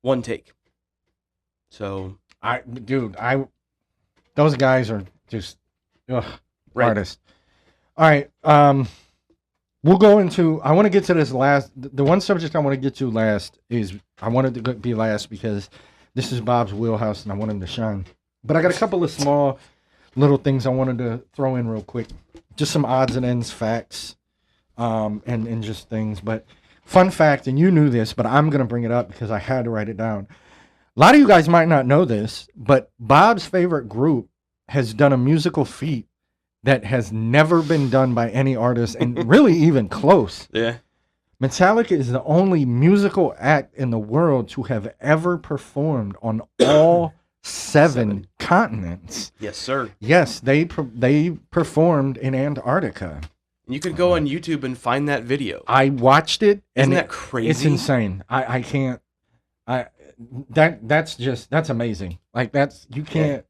one take. So those guys are just artists. All right, we'll go into. I want to get to this last. The one subject I want to get to last is I wanted to be last because this is Bob's wheelhouse and I want him to shine. But I got a couple of small little things I wanted to throw in real quick. Just some odds and ends facts, and just things. But fun fact, and you knew this, but I'm going to bring it up because I had to write it down. A lot of you guys might not know this, but Bob's favorite group has done a musical feat that has never been done by any artist, and really even close. Yeah. Metallica is the only musical act in the world to have ever performed on all seven continents. Yes, sir. Yes, they performed in Antarctica. You could go on YouTube and find that video. I watched it. Isn't that crazy? It's insane. I can't. That's amazing. Like you can't.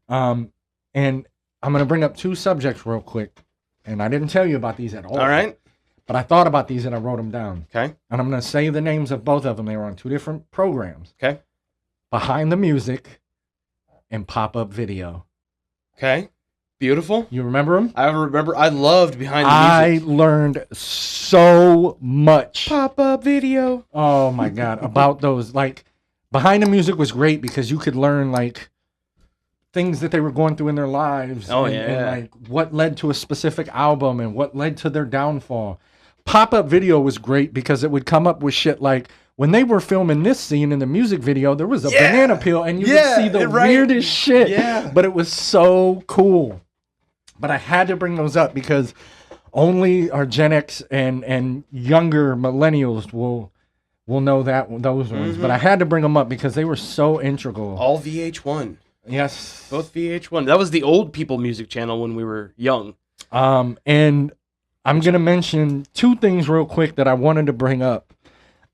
And I'm gonna bring up two subjects real quick, and I didn't tell you about these at all. All right. But I thought about these and I wrote them down. Okay. And I'm gonna say the names of both of them. They were on two different programs. Okay. Behind the Music and Pop-Up Video. Okay. Beautiful. You remember them? I remember. I loved Behind the I Music. learned so much. Pop-up video. Oh my God. About those. Like, Behind the Music was great because you could learn, like, things that they were going through in their lives. Oh, and like what led to a specific album and what led to their downfall. Pop-up video was great because it would come up with shit like, when they were filming this scene in the music video, there was a banana peel and you could see the weirdest shit. Yeah. But it was so cool. But I had to bring those up because only our Gen X and younger millennials will know those ones. But I had to bring them up because they were so integral. All VH1. Yes. Both VH1. That was the old people music channel when we were young. And I'm going to mention two things real quick that I wanted to bring up.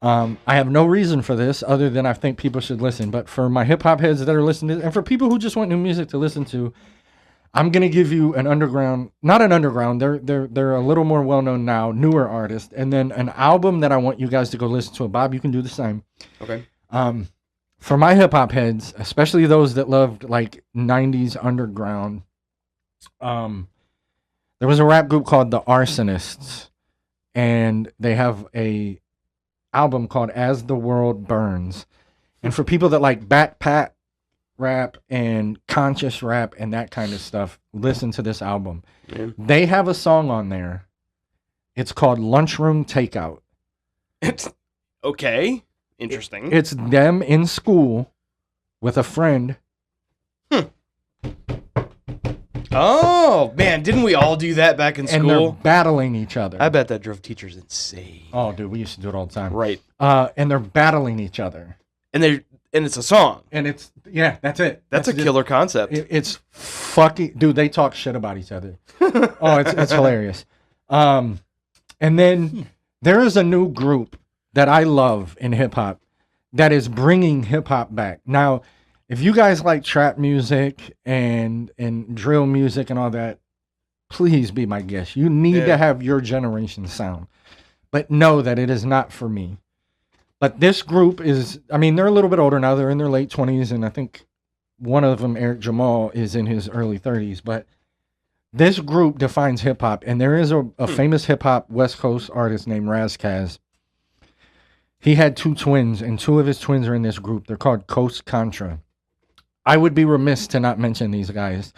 I have no reason for this other than I think people should listen. But for my hip-hop heads that are listening, and for people who just want new music to listen to, I'm going to give you an underground, not an underground, they're a little more well-known now, newer artist, and then an album that I want you guys to go listen to. Bob, you can do the same. Okay. For my hip-hop heads, especially those that loved, like, 90s underground, there was a rap group called The Arsonists, and they have a album called As the World Burns. And for people that like backpack rap and conscious rap and that kind of stuff, listen to this album. Yeah. They have a song on there. It's called Lunchroom Takeout. Okay. Interesting. It's them in school with a friend. Oh, man. Didn't we all do that back in And they're school? battling each other. I bet that drove teachers insane. Oh, dude, we used to do it all the time. Right. And they're battling each other. And it's a song. And it's, yeah, that's it. That's a killer concept. It's fucking, dude, they talk shit about each other. Oh, it's hilarious. And then there is a new group that I love in hip hop that is bringing hip hop back. Now, if you guys like trap music and drill music and all that, please be my guest. You need to have your generation sound. But know that it is not for me. But this group is, I mean, they're a little bit older now. They're in their late 20s, and I think one of them, Eric Jamal, is in his early 30s. But this group defines hip-hop, and there is a famous hip-hop West Coast artist named Razkaz. He had two twins, and two of his twins are in this group. They're called Coast Contra. I would be remiss to not mention these guys.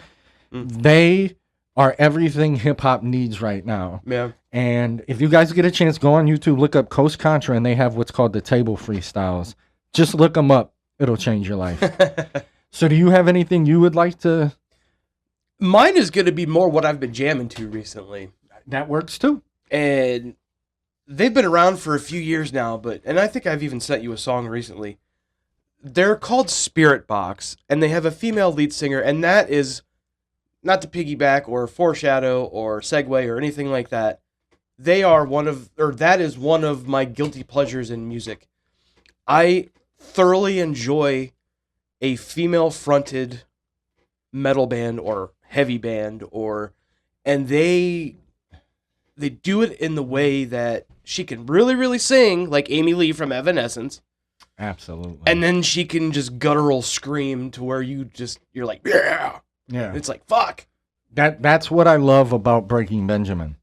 They are everything hip-hop needs right now. Yeah. And if you guys get a chance, go on YouTube, look up Coast Contra, and they have what's called the Table Freestyles. Just look them up. It'll change your life. So do you have anything you would like to... Mine is going to be more what I've been jamming to recently. That works too. And they've been around for a few years now, and I think I've even sent you a song recently. They're called Spirit Box, and they have a female lead singer, and that is not to piggyback or foreshadow or segue or anything like that. That is one of my guilty pleasures in music. I thoroughly enjoy a female-fronted metal band or heavy band, and they do it in the way that she can really, really sing, like Amy Lee from Evanescence. Absolutely. And then she can just guttural scream to where you're like, yeah. Yeah. It's like, fuck. That's what I love about Breaking Benjamin.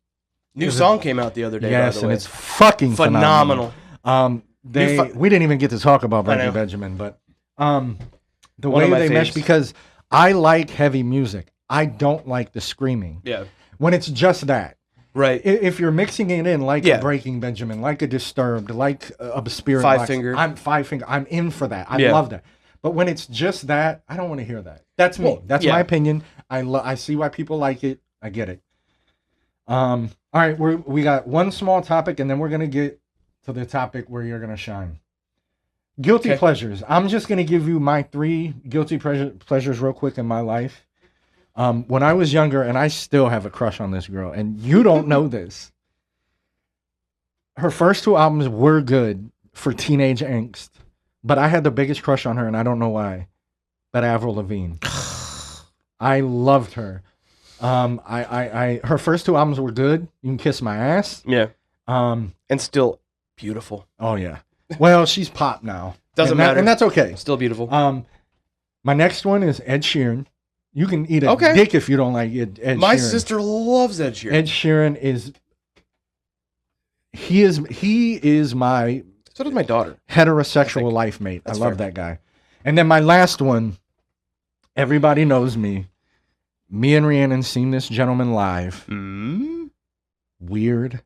New song came out the other day, Yes, by the and way. it's fucking phenomenal. We didn't even get to talk about Breaking Benjamin, but the way they mesh, because I like heavy music. I don't like the screaming. Yeah. When it's just that. Right. If you're mixing it in like a Breaking Benjamin, like a Disturbed, like a Spirit Box, Five Finger. I'm in for that. I love that. But when it's just that, I don't want to hear that. That's me. That's my opinion. I see why people like it. I get it. All right, we got one small topic, and then we're gonna get to the topic where you're gonna shine. Guilty pleasures. I'm just gonna give you my 3 guilty pleasures real quick in my life. When I was younger, and I still have a crush on this girl, and you don't know this. Her first 2 albums were good for teenage angst, but I had the biggest crush on her, and I don't know why. But Avril Lavigne. I loved her. Her first 2 albums were good. You Can Kiss My Ass. Yeah. And still beautiful. Oh yeah. Well, she's pop now. Doesn't matter. And that's okay. Still beautiful. My next one is Ed Sheeran. You can eat a Okay. dick if you don't like Ed Sheeran. My sister loves Ed Sheeran. Ed Sheeran is he is my So does my daughter. heterosexual life mate. I love that guy. And then my last one, everybody knows me. Me and Rhiannon seen this gentleman live. Weird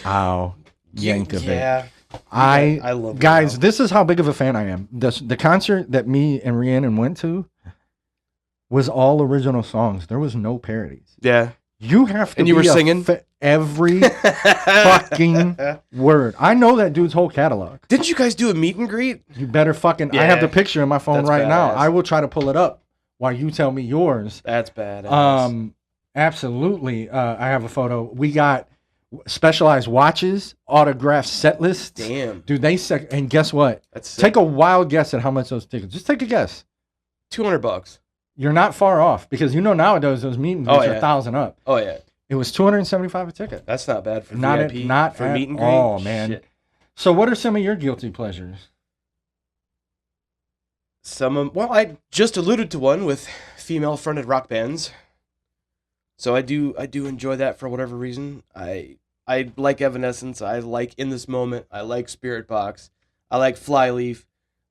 Al Yankovic. Yeah. I love guys, Al. this is how big of a fan I am. The concert that me and Rhiannon went to was all original songs. There was no parodies. Yeah. You have to And you were singing? Every fucking word. I know that dude's whole catalog. Didn't you guys do a meet and greet? You better fucking... I have the picture in my phone right now. I will try to pull it up while you tell me yours. That's badass. Absolutely. I have a photo. We got specialized watches, autographed set lists. Damn. Dude, and guess what? That's sick. Take a wild guess at how much those tickets. Just take a guess. $200. You're not far off because you know nowadays those meet and greets are 1,000 up. Oh yeah. It was $275 a ticket. That's not bad for not VIP. Not for at meet and greet. all, man. Shit. So, what are some of your guilty pleasures? Well, I just alluded to one with female-fronted rock bands. So I do enjoy that for whatever reason. I like Evanescence. I like In This Moment. I like Spirit Box. I like Flyleaf.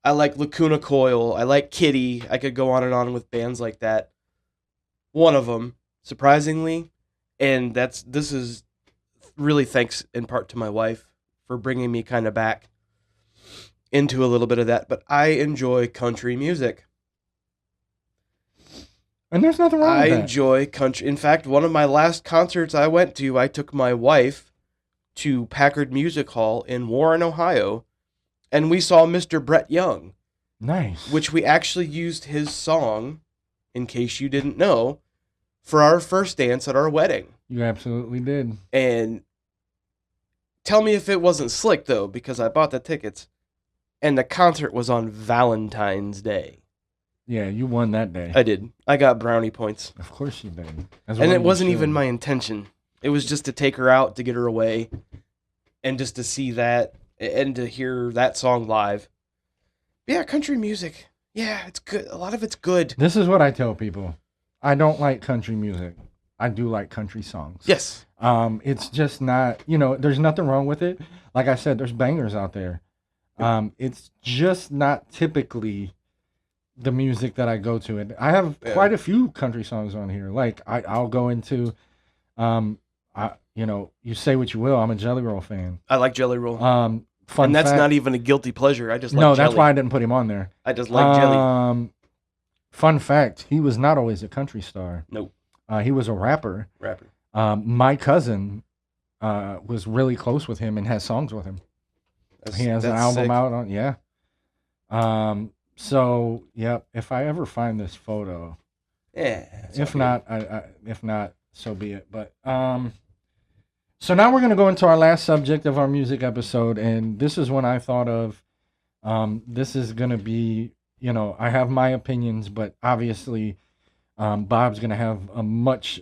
I like Lacuna Coil. I like Kitty. I could go on and on with bands like that. One of them, surprisingly, and this is really thanks in part to my wife for bringing me kind of back into a little bit of that. But I enjoy country music. And there's nothing wrong with that. I enjoy country. In fact, one of my last concerts I went to, I took my wife to Packard Music Hall in Warren, Ohio, and we saw Mr. Brett Young. Nice. Which we actually used his song, in case you didn't know, for our first dance at our wedding. You absolutely did. And tell me if it wasn't slick, though, because I bought the tickets, and the concert was on Valentine's Day. Yeah, you won that day. I did. I got brownie points. Of course you did. And it wasn't even my intention. It was just to take her out, to get her away, and just to see that, and to hear that song live. Yeah, country music. Yeah, it's good. A lot of it's good. This is what I tell people. I don't like country music. I do like country songs. Yes. It's just not, there's nothing wrong with it. Like I said, there's bangers out there. It's just not typically the music that I go to. And I have quite a few country songs on here. Like I'll go into, you say what you will. I'm a Jelly Roll fan. I like Jelly Roll. Fun and that's fact, not even a guilty pleasure. I just like no, jelly. that's why I didn't put him on there. I just like jelly. Fun fact, he was not always a country star. Nope. He was a rapper. My cousin was really close with him and has songs with him. He has an album out on, yeah. So, yep, if I ever find this photo, if not, so be it. But so now we're going to go into our last subject of our music episode, and this is when I thought of, this is going to be, I have my opinions, but obviously Bob's going to have a much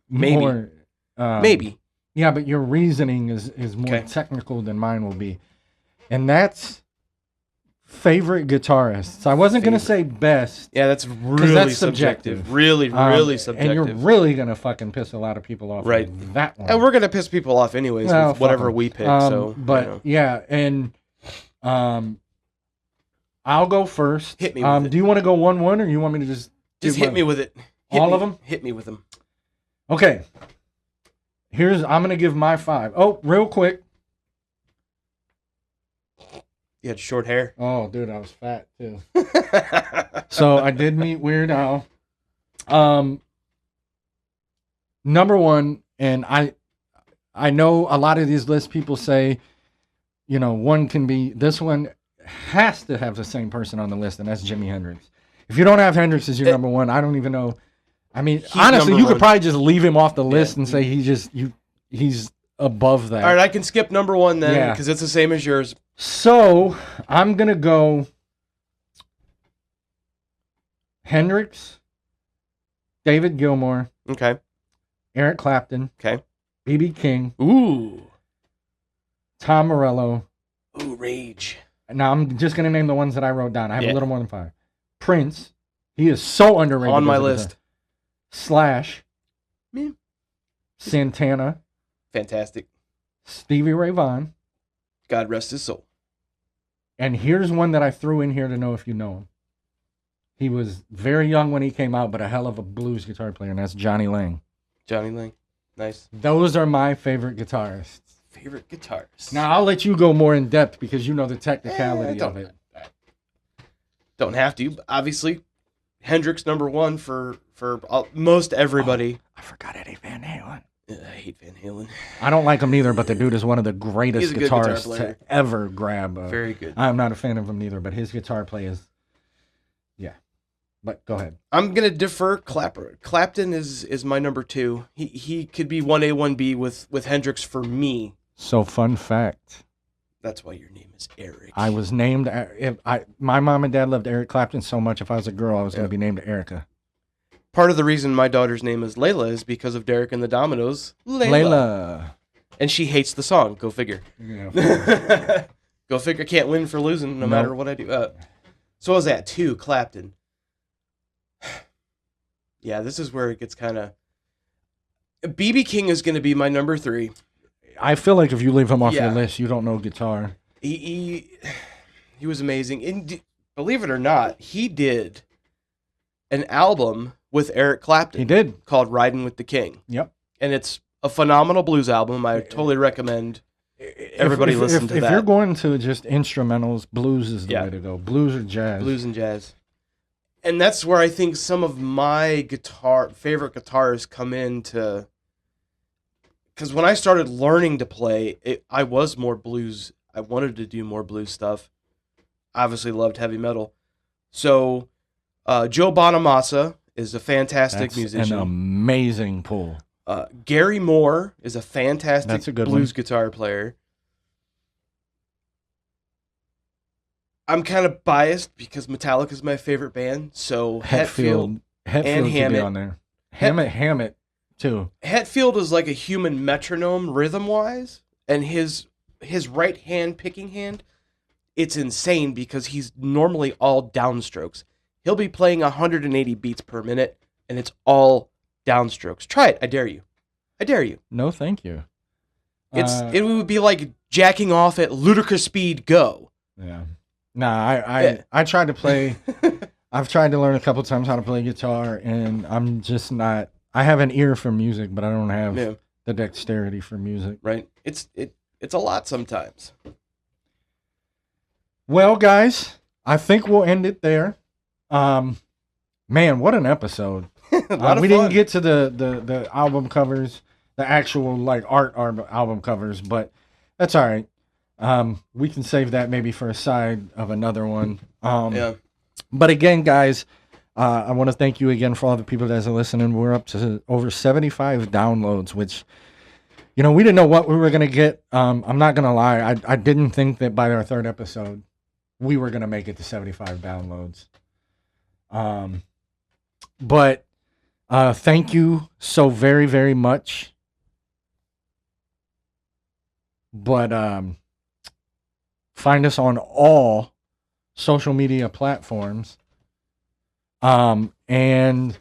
more... Maybe. Yeah, but your reasoning is more technical than mine will be. And that's favorite guitarists. I wasn't going to say best. Yeah, that's really subjective. Really subjective. And you're really going to fucking piss a lot of people off. Right. With that one. And we're going to piss people off anyways with whatever we pick. But yeah, and I'll go first. Hit me with it. Do you want to go 1-1 or you want me to just hit me with it? All of them? Hit me with them. Okay. I'm going to give my 5. Oh, real quick. You had short hair. Oh, dude, I was fat too. So I did meet Weird Al. Number 1, and I know a lot of these lists people say, one can be, this one has to have the same person on the list, and that's Jimi Hendrix. If you don't have Hendrix as your number 1, I don't even know. I mean, honestly, you could probably just leave him off the list and say he's above that. All right, I can skip number 1 then because it's the same as yours. So I'm gonna go Hendrix, David Gilmour, okay, Eric Clapton, okay, B.B. King, ooh, Tom Morello, ooh, Rage. Now I'm just gonna name the ones that I wrote down. I have a little more than 5. Prince, he is so underrated on my list. Slash, Yeah. Santana, Fantastic. Stevie Ray Vaughan. God rest his soul. And here's one that I threw in here to know if you know him. He was very young when he came out, but a hell of a blues guitar player, and that's Johnny Lang. Johnny Lang. Nice. Those are my favorite guitarists. Favorite guitarist. Now, I'll let you go more in depth because you know the technicality of it. Don't have to. Obviously, Hendrix #1 for most everybody. I forgot Eddie Van Halen. I hate Van Halen. I don't like him neither, but the dude is one of the greatest He's a good guitar guitarists player. to ever grab. Very good. I'm not a fan of him neither, but his guitar play is, yeah. But go ahead. I'm gonna defer Clapper. Clapton is my number 2. He could be 1A 1B with Hendrix for me. So fun fact. That's why your name is Eric. I was named. My mom and dad loved Eric Clapton so much. If I was a girl, I was going to be named Erica. Part of the reason my daughter's name is Layla is because of Derek and the Dominoes. Layla. And she hates the song. Go figure. Yeah. Go figure. Can't win for losing no matter what I do. So what was that? 2, Clapton. Yeah, this is where it gets kind of... B.B. King is going to be my number 3. I feel like if you leave him off your list, you don't know guitar. He was amazing. And believe it or not, he did an album with Eric Clapton. He did. Called Riding with the King. Yep. And it's a phenomenal blues album. I totally recommend everybody listen to that. If you're going to just instrumentals, blues is the way to go. Blues or jazz. Blues and jazz. And that's where I think some of my favorite guitarists come into... Because when I started learning to play, I was more blues. I wanted to do more blues stuff. Obviously loved heavy metal. So Joe Bonamassa is a fantastic musician. An amazing pull. Gary Moore is a fantastic blues guitar player. I'm kind of biased because Metallica is my favorite band. So Hetfield and Hammett. On there. Hammett. Too. Hetfield is like a human metronome rhythm-wise, and his right hand picking hand, it's insane because he's normally all downstrokes. He'll be playing 180 beats per minute, and it's all downstrokes. Try it. I dare you. I dare you. No, thank you. It would be like jacking off at ludicrous speed. Go. Yeah. Nah, I tried to play. I've tried to learn a couple times how to play guitar, and I'm just not. I have an ear for music, but I don't have the dexterity for music. Right. It's a lot sometimes. Well, guys, I think we'll end it there. Man, what an episode. We didn't get to the album covers, the actual like art album covers, but that's all right. We can save that maybe for a side of another one. But again, guys, I want to thank you again for all the people that are listening. We're up to over 75 downloads, which, we didn't know what we were going to get. I'm not going to lie. I didn't think that by our 3rd episode, we were going to make it to 75 downloads. But thank you so very, very much. But find us on all social media platforms. And YouTube.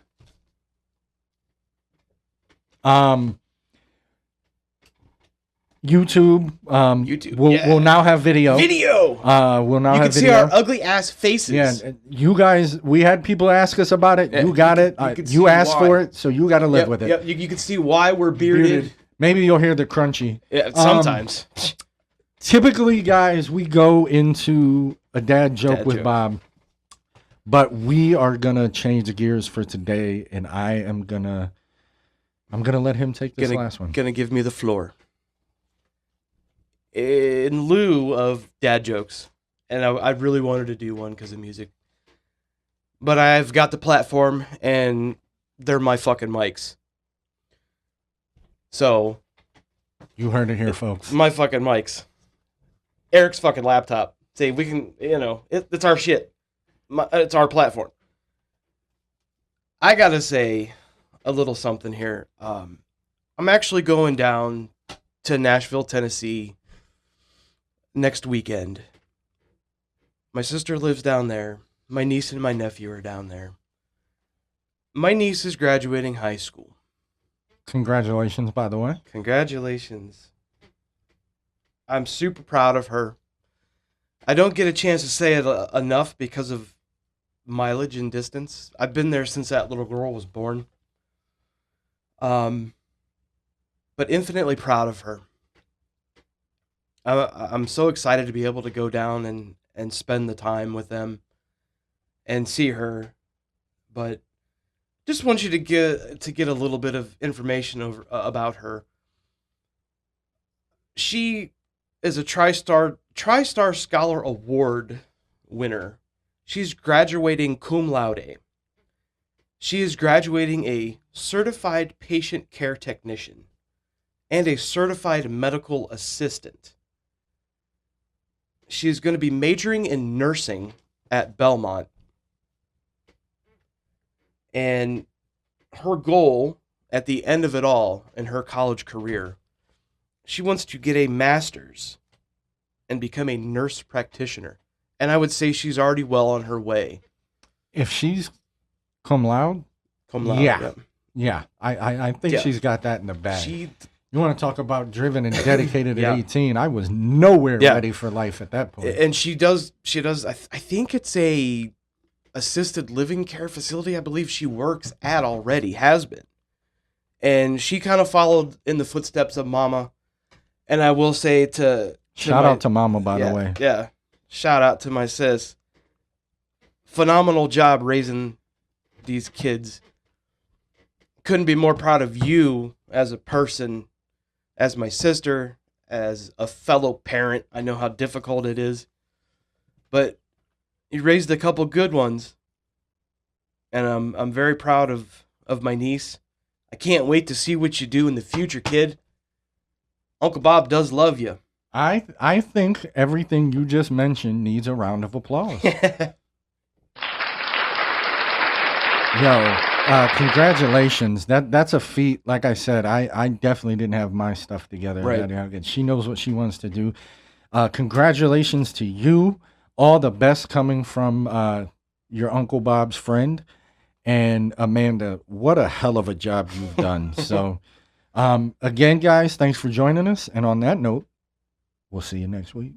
YouTube. We'll now have video. We'll now have video. You can see our ugly ass faces. Yeah, you guys. We had people ask us about it. You got it. You asked for it, so you got to live with it. Yep. You can see why we're bearded. Maybe you'll hear the crunchy. Yeah, sometimes. Typically, guys, we go into a dad joke with Bob. But we are gonna change the gears for today, and I'm gonna let him take this last one. Gonna give me the floor. In lieu of dad jokes, and I really wanted to do one because of music, but I've got the platform, and they're my fucking mics. So, you heard it here, folks. My fucking mics. Eric's fucking laptop. See, we can, it's our shit. It's our platform. I gotta say a little something here. I'm actually going down to Nashville, Tennessee next weekend. My sister lives down there. My niece and my nephew are down there. My niece is graduating high school. Congratulations, by the way. Congratulations. I'm super proud of her. I don't get a chance to say it enough because of mileage and distance. I've been there since that little girl was born. Um, but infinitely proud of her. I'm so excited to be able to go down and spend the time with them and see her. But just want you to get a little bit of information about her. She is a TriStar Scholar Award winner. She's graduating cum laude. She is graduating a certified patient care technician and a certified medical assistant. She is going to be majoring in nursing at Belmont. And her goal at the end of it all in her college career, she wants to get a master's and become a nurse practitioner. And I would say she's already well on her way. If she's cum laude, Yeah. yeah, I think she's got that in the bag. You want to talk about driven and dedicated at 18? I was nowhere ready for life at that point. And she does. I think it's a assisted living care facility. I believe she works at already, has been, and she kind of followed in the footsteps of Mama. And I will say shout out to Mama, by the way. Yeah, shout out to my sis. Phenomenal job raising these kids. Couldn't be more proud of you as a person, as my sister, as a fellow parent. I know how difficult it is, but you raised a couple good ones, and I'm very proud of my niece. I can't wait to see what you do in the future, kid. Uncle Bob does love you. I think everything you just mentioned needs a round of applause. Yo, congratulations. That's a feat. Like I said, I definitely didn't have my stuff together. Right. She knows what she wants to do. Congratulations to you. All the best coming from your Uncle Bob's friend. And Amanda, what a hell of a job you've done. So, again, guys, thanks for joining us. And on that note, we'll see you next week.